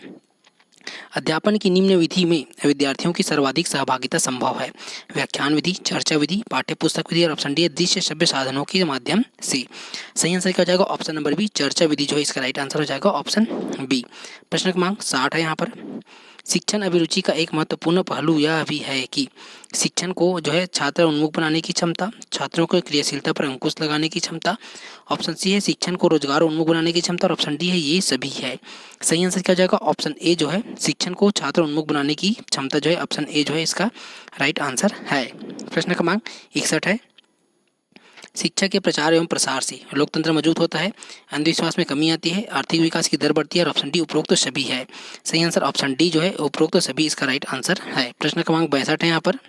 अध्यापन की निम्न विधि में विद्यार्थियों की सर्वाधिक सहभागिता संभव है। व्याख्यान विधि, चर्चा विधि, पाठ्य पुस्तक विधि, और ऑप्शन डी दृश्य श्रव्य साधनों के माध्यम से। सही आंसर क्या हो जाएगा? ऑप्शन नंबर बी चर्चा विधि जो है इसका राइट आंसर हो जाएगा ऑप्शन बी। प्रश्न क्रमांक 60 है, यहाँ पर शिक्षण अभिरुचि का एक महत्वपूर्ण पहलू यह भी है कि शिक्षण को जो है छात्र उन्मुख बनाने की क्षमता, छात्रों को क्रियाशीलता पर अंकुश लगाने की क्षमता, ऑप्शन सी है शिक्षण को रोजगार उन्मुख बनाने की क्षमता, और ऑप्शन डी है ये सभी है। सही आंसर क्या हो जाएगा? ऑप्शन ए जो है शिक्षण को छात्र उन्मुख बनाने की क्षमता जो है ऑप्शन ए जो है इसका राइट आंसर है। प्रश्न क्रमांक 61 है, शिक्षा के प्रचार एवं प्रसार से लोकतंत्र मजबूत होता है, अंधविश्वास में कमी आती है, आर्थिक विकास की दर बढ़ती है, और ऑप्शन डी उपरोक्त सभी है। सही आंसर ऑप्शन डी जो है उपरोक्त सभी इसका राइट आंसर है। प्रश्न क्रमांक 62 है, यहाँ पर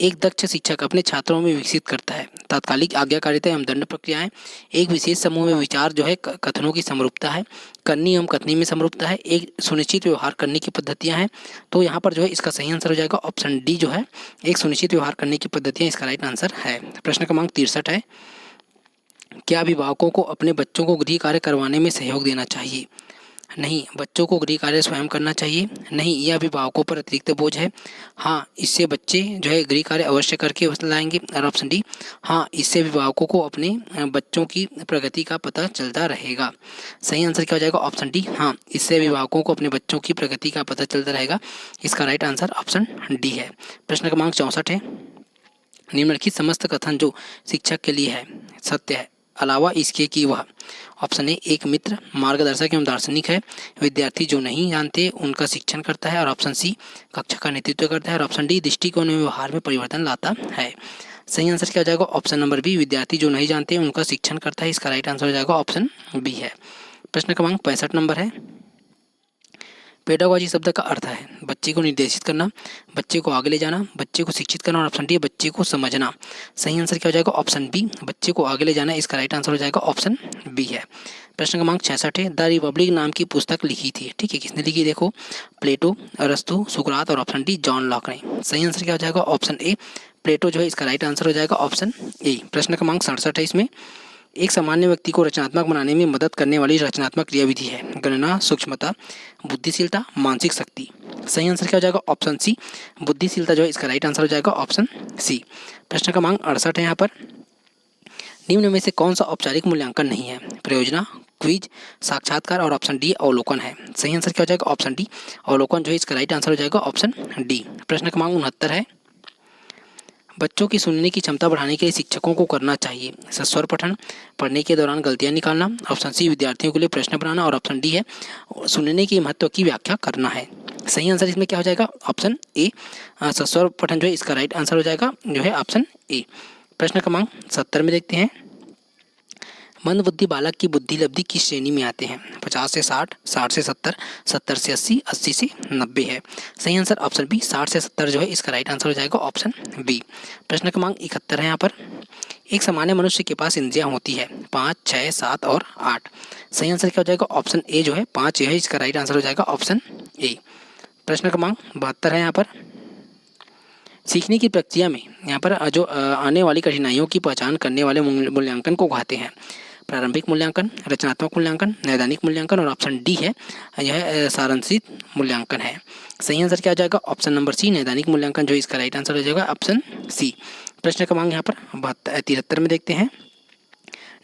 एक दक्ष शिक्षक अपने छात्रों में विकसित करता है तात्कालिक आज्ञाकारिता एवं दंड प्रक्रियाएं, एक विशेष समूह में विचार जो है कथनों की समरूपता है, करनी एवं कथनी में समरूपता है, एक सुनिश्चित व्यवहार करने की पद्धतियां हैं। तो यहाँ पर जो है इसका सही आंसर हो जाएगा ऑप्शन डी जो है एक सुनिश्चित व्यवहार करने की पद्धतियां इसका राइट आंसर है। प्रश्न क्रमांक 63 है, क्या अभिभावकों को अपने बच्चों को गृह कार्य करवाने में सहयोग देना चाहिए? नहीं, बच्चों को गृह कार्य स्वयं करना चाहिए। नहीं, यह अभिभावकों पर अतिरिक्त बोझ है। हाँ, इससे बच्चे जो है गृह कार्य अवश्य करके लाएंगे। और ऑप्शन डी हाँ, इससे अभिभावकों को अपने बच्चों की प्रगति का पता चलता रहेगा। सही आंसर क्या हो जाएगा? ऑप्शन डी हाँ, इससे अभिभावकों को अपने बच्चों की प्रगति का पता चलता रहेगा। इसका राइट आंसर ऑप्शन डी है। प्रश्न क्रमांक 64 है, निम्नलिखित समस्त कथन जो शिक्षक के लिए है सत्य है अलावा इसके कि वह ऑप्शन ए एक मित्र, मार्गदर्शक एवं दार्शनिक है, विद्यार्थी जो नहीं जानते उनका शिक्षण करता है, और ऑप्शन सी कक्षा का नेतृत्व करता है, और ऑप्शन डी दृष्टिकोण एवं व्यवहार में परिवर्तन लाता है। सही आंसर क्या हो जाएगा? ऑप्शन नंबर बी विद्यार्थी जो नहीं जानते उनका शिक्षण करता है। इसका राइट आंसर हो जाएगा ऑप्शन बी है। प्रश्न क्रमांक 65 नंबर है, पेडागॉजी शब्द का अर्थ है बच्चे को निर्देशित करना, बच्चे को आगे ले जाना, बच्चे को शिक्षित करना, और ऑप्शन डी बच्चे को समझना। सही आंसर क्या हो जाएगा? ऑप्शन बी बच्चे को आगे ले जाना। इसका राइट आंसर हो जाएगा ऑप्शन बी है। प्रश्न क्रमांक 66 है, द रिपब्लिक नाम की पुस्तक लिखी थी। ठीक है, किसने लिखी? देखो, प्लेटो, अरस्तु, सुकरात, और ऑप्शन डी जॉन लॉक ने। सही आंसर क्या हो जाएगा? ऑप्शन ए प्लेटो जो है इसका राइट आंसर हो जाएगा ऑप्शन ए। प्रश्न क्रमांक 67 है, इसमें एक सामान्य व्यक्ति को रचनात्मक बनाने में मदद करने वाली रचनात्मक क्रियाविधि है। गणना, सूक्ष्मता, बुद्धिशीलता, मानसिक शक्ति। सही आंसर क्या हो जाएगा? ऑप्शन सी बुद्धिशीलता जो है इसका राइट आंसर हो जाएगा ऑप्शन सी। प्रश्न क्रमांक 68 है, यहाँ पर निम्न में से कौन सा औपचारिक मूल्यांकन नहीं है? प्रयोजना, क्विज, साक्षात्कार, और ऑप्शन डी अवलोकन है। सही आंसर क्या हो जाएगा? ऑप्शन डी अवलोकन जो है इसका राइट आंसर हो जाएगा ऑप्शन डी। प्रश्न क्रमांक 69 है, बच्चों की सुनने की क्षमता बढ़ाने के लिए शिक्षकों को करना चाहिए सस्वर पठन, पढ़ने के दौरान गलतियां निकालना, ऑप्शन सी विद्यार्थियों के लिए प्रश्न बनाना, और ऑप्शन डी है सुनने के महत्व की व्याख्या करना है। सही आंसर इसमें क्या हो जाएगा? ऑप्शन ए सस्वर पठन जो है इसका राइट आंसर हो जाएगा जो है ऑप्शन ए। प्रश्न क्रमांक 70 में देखते हैं, मंदबुद्धि बालक की बुद्धि लब्धि किस श्रेणी में आते हैं? 50 से 60, 60 से 70, 70 से 80, 80 से 90 है। सही आंसर ऑप्शन बी 60 से 70 जो है इसका राइट आंसर हो जाएगा ऑप्शन बी। प्रश्न क्रमांक 71 है, यहाँ पर एक सामान्य मनुष्य के पास इंद्रियां होती है 5, 6, 7 और 8। सही आंसर क्या हो जाएगा? ऑप्शन ए जो है 5 है इसका राइट आंसर हो जाएगा ऑप्शन ए। प्रश्न क्रमांक 72 है, यहाँ पर सीखने की प्रक्रिया में यहाँ पर जो आने वाली कठिनाइयों की पहचान करने वाले मूल्यांकन को कहते हैं? प्रारंभिक मूल्यांकन, रचनात्मक मूल्यांकन, नैदानिक मूल्यांकन, और ऑप्शन डी है यह सारांशित मूल्यांकन है। सही आंसर क्या हो जाएगा? ऑप्शन नंबर सी नैदानिक मूल्यांकन जो इसका राइट आंसर हो जाएगा ऑप्शन सी। प्रश्न क्रमांक यहाँ पर 73 में देखते हैं,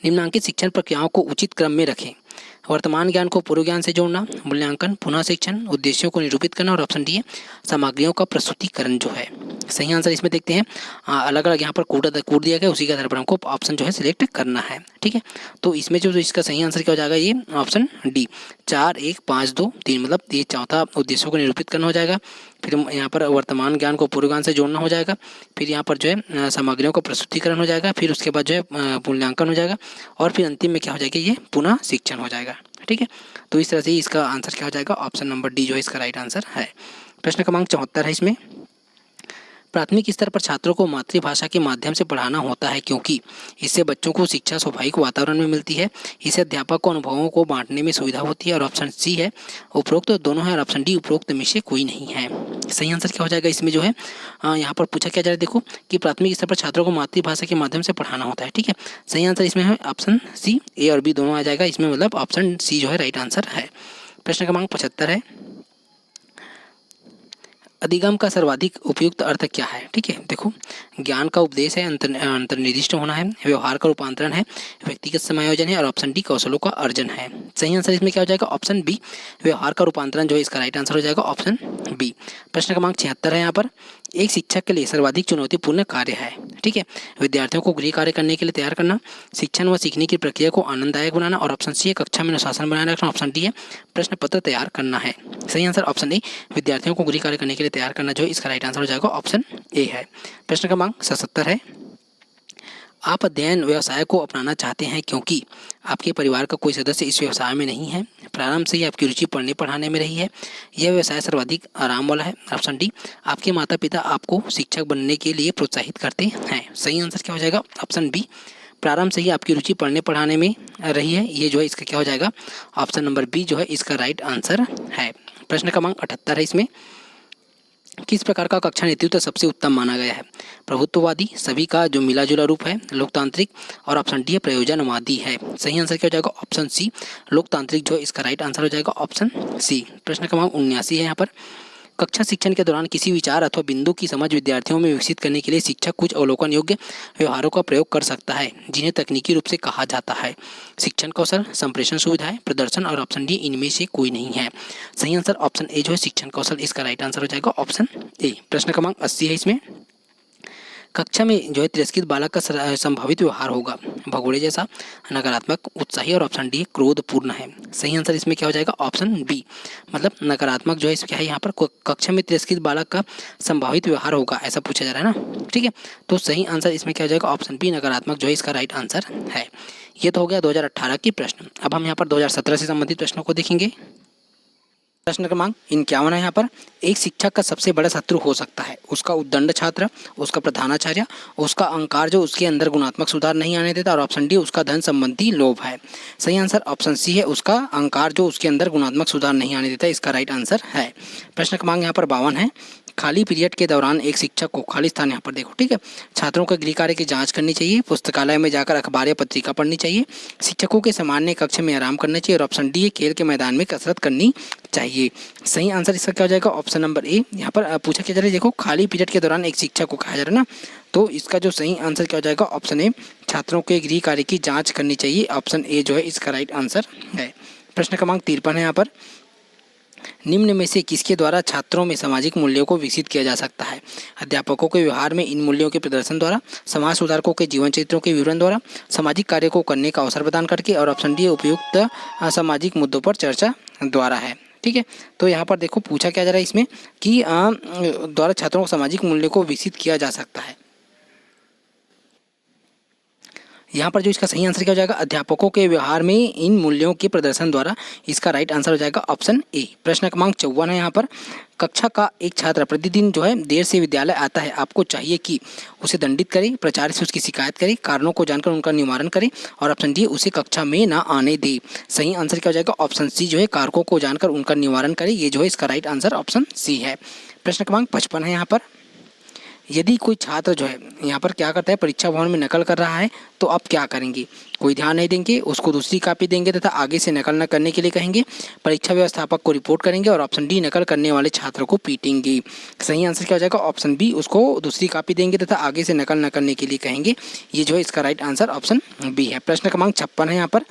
निम्नांकित शिक्षण प्रक्रियाओं को उचित क्रम में रखें। वर्तमान ज्ञान को पूर्व ज्ञान से जोड़ना, मूल्यांकन, पुनः शिक्षण, उद्देश्यों को निरूपित करना और ऑप्शन डी है सामग्रियों का प्रस्तुतिकरण जो है। सही आंसर इसमें देखते हैं, अलग अलग यहाँ पर कोड दिया गया, उसी के आधार पर हमको ऑप्शन जो है सिलेक्ट करना है। ठीक है, तो इसमें जो इसका सही आंसर क्या हो जाएगा, ये ऑप्शन डी 4 1 5 2 3, मतलब ये चौथा उद्देश्यों को निरूपित करना हो जाएगा। फिर यहाँ पर वर्तमान ज्ञान को पूर्व ज्ञान से जोड़ना हो जाएगा, फिर यहाँ पर जो है सामग्रियों का प्रस्तुतिकरण हो जाएगा, फिर उसके बाद जो है मूल्यांकन हो जाएगा, और फिर अंतिम में क्या हो जाएगा, ये पुनः शिक्षण हो जाएगा। ठीक है, तो इस तरह से इसका आंसर क्या हो जाएगा, ऑप्शन नंबर डी जो है इसका राइट आंसर है। प्रश्न क्रमांक 74 है इसमें, प्राथमिक स्तर पर छात्रों को मातृभाषा के माध्यम से पढ़ाना होता है क्योंकि इससे बच्चों को शिक्षा स्वाभाविक वातावरण में मिलती है, इससे अध्यापक को अनुभवों को बांटने में सुविधा होती है, और ऑप्शन सी है उपरोक्त दोनों है, और ऑप्शन डी उपरोक्त में से कोई नहीं है। सही आंसर क्या हो जाएगा इसमें जो है, यहाँ पर पूछा क्या जा रहा है, देखो कि प्राथमिक स्तर पर छात्रों को मातृभाषा के माध्यम से पढ़ाना होता है। ठीक है, सही आंसर इसमें है ऑप्शन सी, ए और बी दोनों आ जाएगा इसमें, मतलब ऑप्शन सी जो है राइट आंसर है। प्रश्न क्रमांक 75 है, अधिगम का सर्वाधिक उपयुक्त अर्थ क्या है। ठीक है, देखो ज्ञान का उपदेश है, अंतर्निर्दिष्ट होना है, व्यवहार का रूपांतरण है, व्यक्तिगत समायोजन है, और ऑप्शन डी कौशलों का अर्जन है। सही आंसर इसमें क्या हो जाएगा, ऑप्शन बी व्यवहार का रूपांतरण जो है इसका राइट आंसर हो जाएगा, ऑप्शन बी। प्रश्न क्रमांक 76 है, यहाँ पर एक शिक्षक के लिए सर्वाधिक चुनौतीपूर्ण कार्य है। ठीक है, विद्यार्थियों को गृह कार्य करने के लिए तैयार करना, शिक्षण व सीखने की प्रक्रिया को आनंददायक बनाना, और ऑप्शन सी है कक्षा में अनुशासन बनाए रखना, ऑप्शन डी है प्रश्न पत्र तैयार करना है। सही आंसर ऑप्शन ए विद्यार्थियों को गृह कार्य करने के लिए तैयार करना जो इसका राइट आंसर हो जाएगा, ऑप्शन ए है। प्रश्न क्रमांक 77 है, आप अध्ययन व्यवसाय को अपनाना चाहते हैं क्योंकि आपके परिवार का कोई सदस्य इस व्यवसाय में नहीं है, प्रारंभ से ही आपकी रुचि पढ़ने पढ़ाने में रही है, यह व्यवसाय सर्वाधिक आराम वाला है, ऑप्शन डी आपके माता पिता आपको शिक्षक बनने के लिए प्रोत्साहित करते हैं। सही आंसर क्या हो जाएगा, ऑप्शन बी प्रारंभ से ही आपकी रुचि पढ़ने पढ़ाने में रही है, ये जो है इसका क्या हो जाएगा, ऑप्शन नंबर बी जो है इसका राइट आंसर है। प्रश्न क्रमांक 78 है, इसमें किस प्रकार का कक्षा नेतृत्व सबसे उत्तम माना गया है, प्रभुत्ववादी, सभी का जो मिला जुला रूप है, लोकतांत्रिक, और ऑप्शन डी प्रयोजनवादी है। सही आंसर क्या हो जाएगा, ऑप्शन सी लोकतांत्रिक जो इसका राइट आंसर हो जाएगा, ऑप्शन सी। प्रश्न क्रमांक 79 है, यहाँ पर कक्षा शिक्षण के दौरान किसी विचार अथवा बिंदु की समझ विद्यार्थियों में विकसित करने के लिए शिक्षक कुछ अवलोकन योग्य व्यवहारों का प्रयोग कर सकता है जिन्हें तकनीकी रूप से कहा जाता है, शिक्षण कौशल, संप्रेषण सुविधाएं, प्रदर्शन, और ऑप्शन डी इनमें से कोई नहीं है। सही आंसर ऑप्शन ए जो है शिक्षण कौशल इसका राइट आंसर हो जाएगा, ऑप्शन ए। प्रश्न क्रमांक 80 है, इसमें कक्षा में जो है तिरस्कृत बालक का संभावित व्यवहार होगा, भगोड़े जैसा, नकारात्मक, उत्साही, और ऑप्शन डी क्रोधपूर्ण है। सही आंसर इसमें क्या हो जाएगा, ऑप्शन बी, मतलब नकारात्मक जो है इसमें क्या है, यहाँ पर कक्षा में तिरस्कृत बालक का संभावित व्यवहार होगा ऐसा पूछा जा रहा है ना। ठीक है, तो सही आंसर इसमें क्या हो जाएगा, ऑप्शन बी नकारात्मक जो है इसका राइट आंसर है। ये तो हो गया 2018 की प्रश्न। अब हम यहाँ पर 2017 से संबंधित प्रश्नों को देखेंगे। प्रश्न क्रमांक 51 है, यहाँ पर एक शिक्षक का सबसे बड़ा शत्रु हो सकता है उसका उद्दंड छात्र, उसका प्रधानाचार्य, उसका अहंकार जो उसके अंदर गुणात्मक सुधार नहीं आने देता, और ऑप्शन डी उसका धन संबंधी लोभ है। सही आंसर ऑप्शन सी है उसका अहंकार जो उसके अंदर गुणात्मक सुधार नहीं आने देता, इसका राइट आंसर है। प्रश्न क्रमांक यहाँ पर 52 है, खाली पीरियड के दौरान एक शिक्षक को, खाली स्थान यहाँ पर देखो, ठीक है, छात्रों के गृह कार्य की जांच करनी चाहिए, पुस्तकालय में जाकर अखबार या पत्रिका पढ़नी चाहिए, शिक्षकों के सामान्य कक्ष में आराम करना चाहिए, और ऑप्शन डी खेल के मैदान में कसरत करनी चाहिए। सही आंसर इसका क्या हो जाएगा, ऑप्शन नंबर ए। यहाँ पर पूछा क्या जा रहा है, देखो खाली पीरियड के दौरान एक शिक्षक को कहा जा रहा है ना, तो इसका जो सही आंसर क्या हो जाएगा, ऑप्शन ए छात्रों के गृह कार्य की जाँच करनी चाहिए, ऑप्शन ए जो है इसका राइट आंसर है। प्रश्न क्रमांक 53 है, यहाँ पर निम्न में से किसके द्वारा छात्रों में सामाजिक मूल्यों को विकसित किया जा सकता है, अध्यापकों के व्यवहार में इन मूल्यों के प्रदर्शन द्वारा, समाज सुधारकों के जीवन चरित्रों के विवरण द्वारा, सामाजिक कार्य को करने का अवसर प्रदान करके, और ऑप्शन डी उपयुक्त सामाजिक मुद्दों पर चर्चा द्वारा है। ठीक है, तो यहाँ पर देखो पूछा क्या जा रहा है इसमें कि द्वारा छात्रों को सामाजिक मूल्यों को विकसित किया जा सकता है। यहाँ पर जो इसका सही आंसर क्या हो जाएगा, अध्यापकों के व्यवहार में इन मूल्यों के प्रदर्शन द्वारा, इसका राइट आंसर हो जाएगा ऑप्शन ए। प्रश्न क्रमांक 54 है, यहाँ पर कक्षा का एक छात्र प्रतिदिन जो है देर से विद्यालय आता है, आपको चाहिए कि उसे दंडित करे, प्राचार्य से उसकी शिकायत करे, कारणों को जानकर उनका निवारण करे, और ऑप्शन डी उसे कक्षा में ना आने दे। सही आंसर क्या हो जाएगा, ऑप्शन सी जो है कारकों को जानकर उनका निवारण करे, ये जो है इसका राइट आंसर ऑप्शन सी है। प्रश्न क्रमांक 55 है, यहाँ पर यदि कोई छात्र जो है यहाँ पर क्या करता है, परीक्षा भवन में नकल कर रहा है, तो आप क्या करेंगे, कोई ध्यान नहीं देंगे, उसको दूसरी कॉपी देंगे तथा आगे से नकल न करने के लिए कहेंगे, परीक्षा व्यवस्थापक को रिपोर्ट करेंगे, और ऑप्शन डी नकल करने वाले छात्र को पीटेंगे। सही आंसर क्या हो जाएगा, ऑप्शन बी उसको दूसरी कॉपी देंगे तथा आगे से नकल न करने के लिए कहेंगे, ये जो है इसका राइट आंसर ऑप्शन बी है। प्रश्न क्रमांक 56 है, यहाँ पर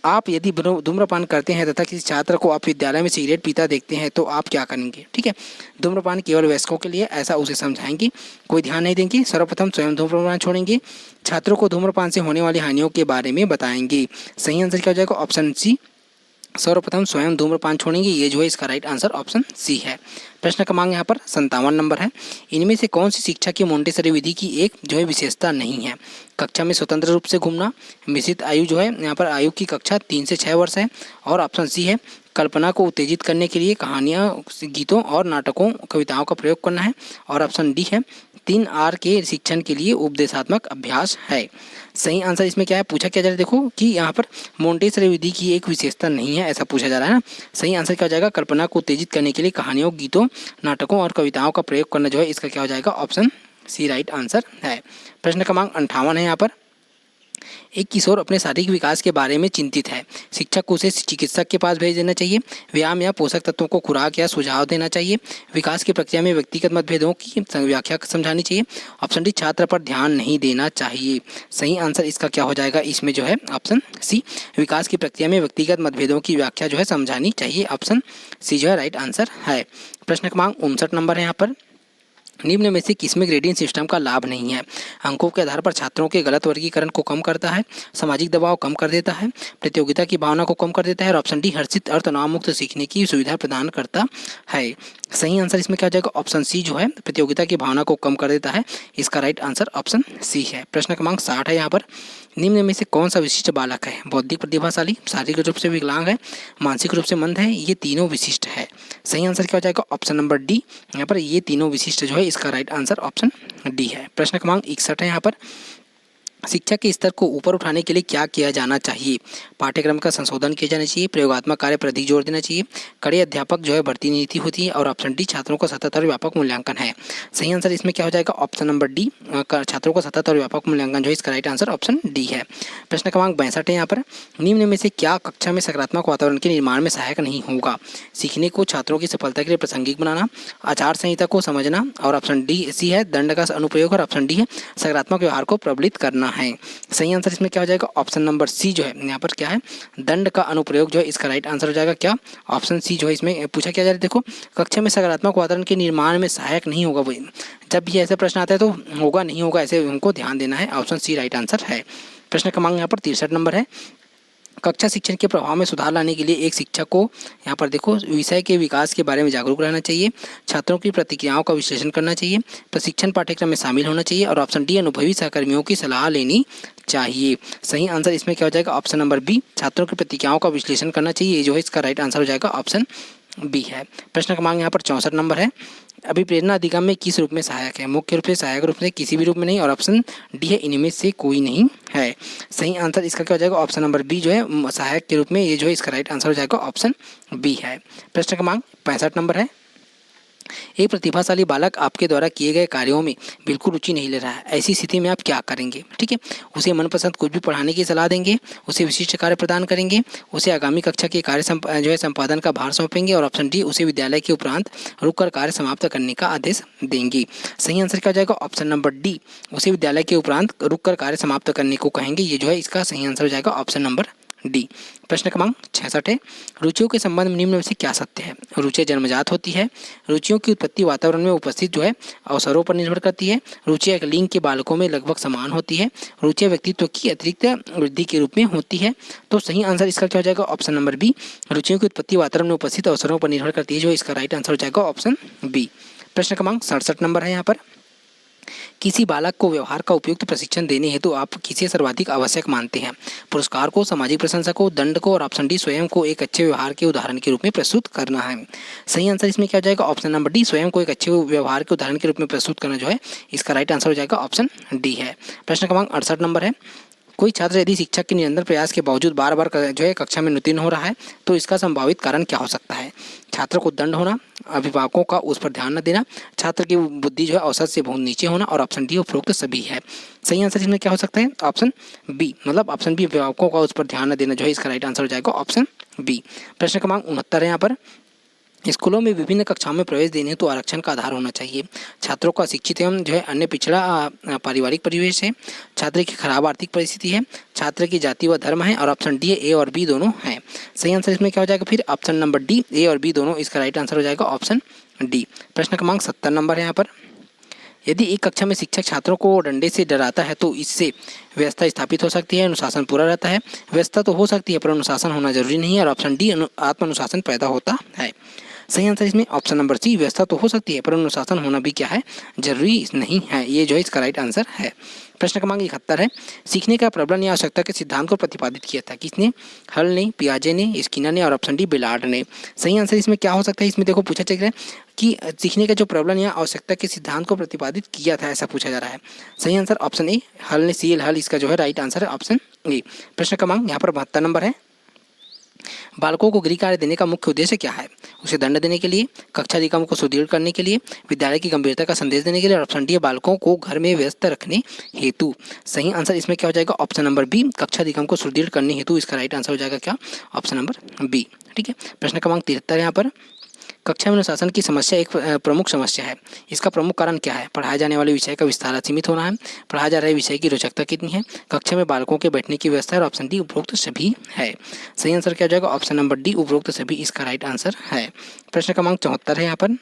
आप यदि धूम्रपान करते हैं तथा किसी छात्र को आप विद्यालय में सिगरेट पीता देखते हैं तो आप क्या करेंगे? ठीक है, धूम्रपान केवल वयस्कों के लिए, ऐसा उसे समझाएंगे, कोई ध्यान नहीं देंगे, सर्वप्रथम स्वयं धूम्रपान छोड़ेंगे, छात्रों को धूम्रपान से होने वाली हानियों के बारे में बताएंगे। सही आंसर क्या हो जाएगा? ऑप्शन सी, सर्वप्रथम स्वयं धूम्रपान छोड़ेंगे। ये जो है इसका राइट आंसर ऑप्शन सी है। प्रश्न क्रमांक यहाँ पर 57 नंबर है। इनमें से कौन सी शिक्षा की मोंटेसरी विधि की एक जो है विशेषता नहीं है? कक्षा में स्वतंत्र रूप से घूमना, मिश्रित आयु जो है यहाँ पर आयु की कक्षा 3 से 6 वर्ष है, और ऑप्शन सी है कल्पना को उत्तेजित करने के लिए कहानियाँ, गीतों और नाटकों, कविताओं का प्रयोग करना है, और ऑप्शन डी है 3 आर के शिक्षण के लिए उपदेशात्मक अभ्यास है। सही आंसर इसमें क्या है? पूछा क्या जा रहा है? देखो कि यहाँ पर मोंटेसरी विधि की एक विशेषता नहीं है, ऐसा पूछा जा रहा है ना। सही आंसर क्या हो जाएगा? कल्पना को उत्तेजित करने के लिए कहानियों, गीतों, नाटकों और कविताओं का प्रयोग करना जो है इसका क्या हो जाएगा? ऑप्शन सी राइट आंसर है। प्रश्न क्रमांक 58 है यहाँ पर। एक किशोर अपने शारीरिक विकास के बारे में चिंतित है, शिक्षक को उसे चिकित्सक के पास भेज देना चाहिए, व्यायाम या पोषक तत्वों को खुराक या सुझाव देना चाहिए, विकास की प्रक्रिया में व्यक्तिगत मतभेदों की व्याख्या समझानी चाहिए, ऑप्शन डी छात्र पर ध्यान नहीं देना चाहिए। सही आंसर इसका क्या हो जाएगा? इसमें जो है ऑप्शन सी, विकास की प्रक्रिया में व्यक्तिगत मतभेदों की व्याख्या जो है समझानी चाहिए, ऑप्शन सी जो है राइट आंसर है। प्रश्न क्रमांक 59 नंबर है यहाँ पर। निम्न में से किसमें ग्रेडिंग सिस्टम का लाभ नहीं है? अंकों के आधार पर छात्रों के गलत वर्गीकरण को कम करता है, सामाजिक दबाव कम कर देता है, प्रतियोगिता की भावना को कम कर देता है, और ऑप्शन डी हर्षित और तनाव मुक्त सीखने की सुविधा प्रदान करता है। सही आंसर इसमें क्या हो जाएगा? ऑप्शन सी जो है प्रतियोगिता की भावना को कम कर देता है, इसका राइट आंसर ऑप्शन सी है। प्रश्न क्रमांक 60 है यहाँ पर। निम्न में से कौन सा विशिष्ट बालक है? बौद्धिक प्रतिभाशाली, शारीरिक रूप से विकलांग है, मानसिक रूप से मंद है, ये तीनों विशिष्ट है। सही आंसर क्या हो जाएगा? ऑप्शन नंबर डी, यहाँ पर ये तीनों विशिष्ट जो है इसका राइट आंसर ऑप्शन डी है। प्रश्न क्रमांक 61 है यहाँ पर। शिक्षा के स्तर को ऊपर उठाने के लिए क्या किया जाना चाहिए? पाठ्यक्रम का संशोधन किया जाना चाहिए, प्रयोगात्मक कार्य पर अधिक जोर देना चाहिए, कड़े अध्यापक जो है भर्ती नीति होती है, और ऑप्शन डी छात्रों का सतत और व्यापक मूल्यांकन है। सही आंसर इसमें क्या हो जाएगा? ऑप्शन नंबर डी, छात्रों का सतत और व्यापक मूल्यांकन जो है इसका राइट आंसर ऑप्शन डी है। प्रश्न क्रमांक 62 है यहाँ पर। निम्न में से क्या कक्षा में सकारात्मक वातावरण के निर्माण में सहायक नहीं होगा? सीखने को छात्रों की सफलता के लिए प्रासंगिक बनाना, आचार संहिता को समझना, और ऑप्शन डी सी है दंड का अनुप्रयोग, और ऑप्शन डी है सकारात्मक व्यवहार को प्रबलित करना है। सही आंसर इसमें क्या हो जाएगा? ऑप्शन नंबर सी जो है यहाँ पर क्या है? दंड का अनुप्रयोग जो है इसका राइट आंसर हो जाएगा क्या? ऑप्शन सी जो है इसमें पूछा क्या जा रहा है? देखो कक्षा में सकारात्मक वातावरण के निर्माण में सहायक नहीं होगा। वही जब भी ऐसा प्रश्न आता है तो होगा नहीं होगा ऐसे उनको ध्यान देना है, ऑप्शन सी राइट आंसर है। प्रश्न क्रमांक यहाँ पर 63 नंबर है। कक्षा शिक्षण के प्रभाव में सुधार लाने के लिए एक शिक्षक को यहाँ पर देखो विषय के विकास के बारे में जागरूक रहना चाहिए, छात्रों की प्रतिक्रियाओं का विश्लेषण करना चाहिए, प्रशिक्षण पाठ्यक्रम में शामिल होना चाहिए, और ऑप्शन डी अनुभवी सहकर्मियों की सलाह लेनी चाहिए। सही आंसर इसमें क्या हो जाएगा? ऑप्शन नंबर बी, छात्रों की प्रतिक्रियाओं का विश्लेषण करना चाहिए, ये जो है इसका राइट आंसर हो जाएगा ऑप्शन बी है। प्रश्न क्रमांक यहाँ पर 64 नंबर है। अभिप्रेरणा अधिगम में किस रूप में सहायक है? मुख्य रूप से, सहायक रूप से, किसी भी रूप में नहीं, और ऑप्शन डी है इनमें से कोई नहीं है। सही आंसर इसका क्या हो जाएगा? ऑप्शन नंबर बी जो है सहायक के रूप में, ये जो है इसका राइट आंसर हो जाएगा ऑप्शन बी है। प्रश्न क्रमांक 65 नंबर है। एक प्रतिभाशाली बालक आपके द्वारा किए गए कार्यों में बिल्कुल रुचि नहीं ले रहा है, ऐसी स्थिति में आप क्या करेंगे? ठीक है, उसे मनपसंद कुछ भी पढ़ाने की सलाह देंगे, उसे विशिष्ट कार्य प्रदान करेंगे, उसे आगामी कक्षा के कार्य जो है संपादन का भार सौंपेंगे, और ऑप्शन डी उसे विद्यालय के उपरांत रुककर कार्य समाप्त करने का आदेश देंगे। सही आंसर क्या हो जाएगा? ऑप्शन नंबर डी, उसे विद्यालय के उपरांत रुककर कार्य समाप्त करने को कहेंगे, ये जो है इसका सही आंसर हो जाएगा ऑप्शन नंबर डी। प्रश्न क्रमांक 66 है। रुचियों के संबंध में निम्न में से क्या सत्य है? रुचियाँ जन्मजात होती है, रुचियों की उत्पत्ति वातावरण में उपस्थित जो है अवसरों पर निर्भर करती है, रुचियाँ एक लिंग के बालकों में लगभग समान होती है, रुचियाँ व्यक्तित्व की अतिरिक्त वृद्धि के रूप में होती है। तो सही आंसर इसका क्या हो जाएगा? ऑप्शन नंबर बी, रुचियों की उत्पत्ति वातावरण में उपस्थित अवसरों पर निर्भर करती है, जो इसका राइट आंसर हो जाएगा ऑप्शन बी। प्रश्न क्रमांक 67 नंबर है यहाँ पर। किसी बालक को व्यवहार का उपयुक्त प्रशिक्षण देने हेतु आप किसे सर्वाधिक आवश्यक मानते हैं? पुरस्कार को, सामाजिक प्रशंसा को, दंड को, और ऑप्शन डी स्वयं को एक अच्छे व्यवहार के उदाहरण के रूप में प्रस्तुत करना है। सही आंसर इसमें क्या हो जाएगा? ऑप्शन नंबर डी, स्वयं को एक अच्छे व्यवहार के उदाहरण के रूप में प्रस्तुत करना जो है इसका राइट आंसर हो जाएगा ऑप्शन डी है। प्रश्न क्रमांक 68 नंबर है। कोई छात्र यदि शिक्षक के निरंतर प्रयास के बावजूद बार बार जो है कक्षा में उत्तीर्ण हो रहा है तो इसका संभावित कारण क्या हो सकता है? छात्र को दंड होना, अभिभावकों का उस पर ध्यान न देना, छात्र की बुद्धि जो है औसत से बहुत नीचे होना, और ऑप्शन डी उपरोक्त सभी है। सही आंसर इसमें क्या हो सकता है? ऑप्शन बी, मतलब ऑप्शन बी, अभिभावकों का उस पर ध्यान न देना जो है इसका राइट आंसर हो जाएगा ऑप्शन बी। प्रश्न क्रमांक 69 है यहाँ पर। स्कूलों में विभिन्न कक्षाओं में प्रवेश देने तो आरक्षण का आधार होना चाहिए। छात्रों का शिक्षित एवं जो है अन्य पिछड़ा पारिवारिक परिवेश है। छात्र की खराब आर्थिक परिस्थिति है। छात्र की जाति व धर्म है। और ऑप्शन डी ए और बी दोनों हैं। सही आंसर इसमें क्या हो जाएगा फिर ऑप्शन नंबर डी, ए और बी दोनों इसका राइट आंसर हो जाएगा ऑप्शन डी। प्रश्न क्रमांक 70 नंबर है यहाँ पर। यदि एक कक्षा में शिक्षक छात्रों को डंडे से डराता है तो इससे व्यवस्था स्थापित हो सकती है, अनुशासन पूरा रहता है। व्यवस्था तो हो सकती है पर अनुशासन होना जरूरी नहीं है। और ऑप्शन डी, आत्म अनुशासन पैदा होता है। सही आंसर इसमें ऑप्शन नंबर सी, व्यवस्था तो हो सकती है पर अनुशासन होना भी क्या है, जरूरी नहीं है। ये जो है इसका राइट आंसर है। प्रश्न क्रमांक 71 है। सीखने का प्रबलन या आवश्यकता के सिद्धांत को प्रतिपादित किया था किसने? हल ने, पियाजे ने, स्किनर ने और ऑप्शन डी बेलार्ड ने। सही आंसर इसमें क्या हो सकता है? इसमें देखो पूछा चल रहा है कि सीखने का जो प्रबलन या आवश्यकता के सिद्धांत को प्रतिपादित किया था, ऐसा पूछा जा रहा है। सही आंसर ऑप्शन ए, हल ने, सी एल हल इसका जो है राइट आंसर है ऑप्शन ए। प्रश्न क्रमांक यहाँ पर 72 नंबर है। बालकों को गृह कार्य देने का मुख्य उद्देश्य क्या है? उसे दंड देने के लिए, कक्षा अधिगम को सुदृढ़ करने के लिए, विद्यालय की गंभीरता का संदेश देने के लिए और ऑप्शन डी, बालकों को घर में व्यस्त रखने हेतु। सही आंसर इसमें क्या हो जाएगा? ऑप्शन नंबर बी, कक्षा अधिगम को सुदृढ़ करने हेतु इसका राइट आंसर हो जाएगा क्या? Option number B. ठीक है। प्रश्न क्रमांक 73 यहाँ पर। कक्षा में अनुशासन की समस्या एक प्रमुख समस्या है। इसका प्रमुख कारण क्या है? पढ़ाए जाने वाले विषय का विस्तार सीमित होना है। पढ़ाए जा रहे विषय की रोचकता कितनी है? कक्षा में बालकों के बैठने की व्यवस्था है। और ऑप्शन डी, उपरोक्त सभी है। सही आंसर क्या हो जाएगा? ऑप्शन नंबर डी, उपरोक्त सभी इसका राइट आंसर है। प्रश्न क्रमांक 74 है यहाँ पर।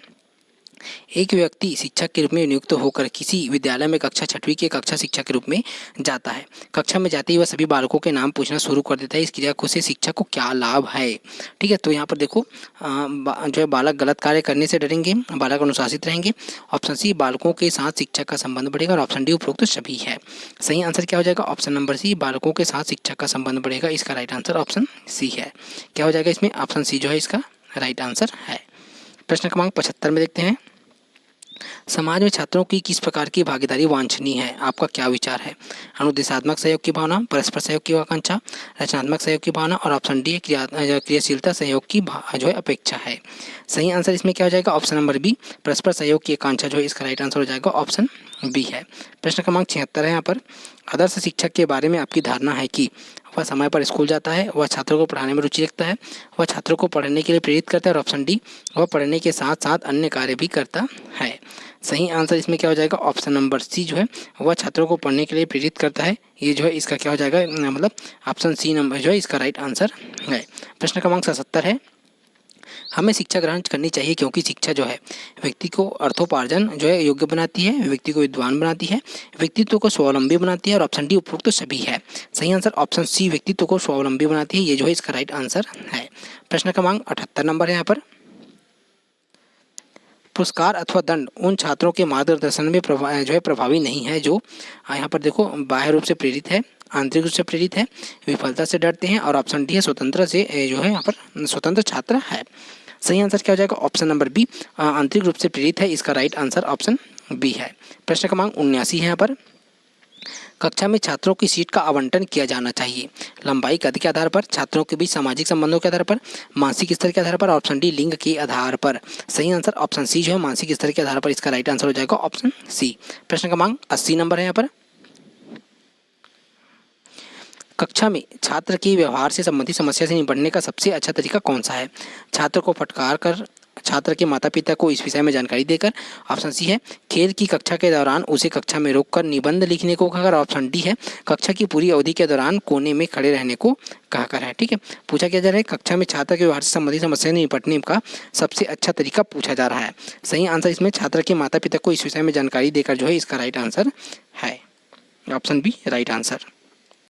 एक व्यक्ति शिक्षक के रूप में नियुक्त होकर किसी विद्यालय में कक्षा 6वीं के कक्षा शिक्षक के रूप में जाता है। कक्षा में जाते ही वह सभी बालकों के नाम पूछना शुरू कर देता है। इस क्रिया को से शिक्षक को क्या लाभ है? ठीक है, तो यहाँ पर देखो जो है बालक गलत कार्य करने से डरेंगे, बालक अनुशासित रहेंगे। ऑप्शन सी, बालकों के साथ शिक्षक का संबंध बढ़ेगा। और ऑप्शन डी, उपरोक्त सभी है। सही आंसर क्या हो जाएगा? ऑप्शन नंबर सी, बालकों के साथ शिक्षक का संबंध बढ़ेगा। इसका राइट आंसर ऑप्शन सी है। क्या हो जाएगा इसमें? ऑप्शन सी जो है इसका राइट आंसर है। प्रश्न क्रमांक 75 में देखते हैं। समाज में छात्रों की किस प्रकार की भागीदारी वांछनीय है? आपका क्या विचार है? अनुदेशात्मक सहयोग की भावना, परस्पर सहयोग की आकांक्षा, रचनात्मक सहयोग की भावना और ऑप्शन डी, क्रियाशीलता सहयोग की जो है अपेक्षा है। सही आंसर इसमें क्या हो जाएगा? ऑप्शन नंबर बी, परस्पर सहयोग की आकांक्षा जो है इसका राइट आंसर हो जाएगा ऑप्शन बी है। प्रश्न क्रमांक 76 है यहाँ पर। आदर्श शिक्षक के बारे में आपकी धारणा है कि वह समय पर स्कूल जाता है, वह छात्रों को पढ़ाने में रुचि रखता है, वह छात्रों को पढ़ने के लिए प्रेरित करता है। और ऑप्शन डी, वह पढ़ने के साथ साथ अन्य कार्य भी करता है। सही आंसर इसमें क्या हो जाएगा? ऑप्शन नंबर सी जो है वह छात्रों को पढ़ने के लिए प्रेरित करता है। ये जो है इसका क्या हो जाएगा? मतलब ऑप्शन सी नंबर जो है इसका राइट आंसर है। प्रश्न क्रमांक 77 है। हमें शिक्षा ग्रहण करनी चाहिए क्योंकि शिक्षा जो है व्यक्ति को अर्थोपार्जन जो है योग्य बनाती है, व्यक्ति को विद्वान बनाती है, व्यक्तित्व को स्वावलंबी बनाती है। और ऑप्शन डी, उपरोक्त तो सभी है। सही आंसर ऑप्शन सी, व्यक्तित्व को स्वावलंबी बनाती है। ये जो है इसका राइट आंसर है। प्रश्न क्रमांक 78 नंबर है यहाँ पर। पुरस्कार अथवा दंड उन छात्रों के मार्गदर्शन में जो है प्रभावी नहीं है जो यहाँ पर देखो बाह्य रूप से प्रेरित है, आंतरिक रूप से प्रेरित है, विफलता से डरते हैं। और ऑप्शन डी है, स्वतंत्र से जो है यहाँ पर स्वतंत्र छात्र है। सही आंसर क्या हो जाएगा? ऑप्शन नंबर बी, आंतरिक रूप से प्रेरित है। इसका राइट आंसर ऑप्शन बी है। प्रश्न क्रमांक 79 है यहाँ पर। कक्षा में छात्रों की सीट का आवंटन किया जाना चाहिए लंबाई कद के आधार पर, छात्रों के बीच सामाजिक संबंधों के आधार पर, मानसिक स्तर के आधार पर। ऑप्शन डी, लिंग के आधार पर। सही आंसर ऑप्शन सी जो है मानसिक स्तर के आधार पर इसका राइट आंसर हो जाएगा ऑप्शन सी। प्रश्न क्रमांक 80 नंबर है यहाँ पर। कक्षा में छात्र के व्यवहार से संबंधित समस्या से निपटने का सबसे अच्छा तरीका कौन सा है? छात्र को फटकार कर, छात्र के माता पिता को इस विषय में जानकारी देकर। ऑप्शन सी है, खेल की कक्षा के दौरान उसे कक्षा में रोककर निबंध लिखने को कहकर। ऑप्शन डी है, कक्षा की पूरी अवधि के दौरान कोने में खड़े रहने को कहकर है। ठीक है, पूछा क्या जा रहा है? कक्षा में छात्र के व्यवहार से संबंधित समस्या से निपटने का सबसे अच्छा तरीका पूछा जा रहा है। सही आंसर इसमें छात्र के माता पिता को इस विषय में जानकारी देकर जो है इसका राइट आंसर है। Option B right answer.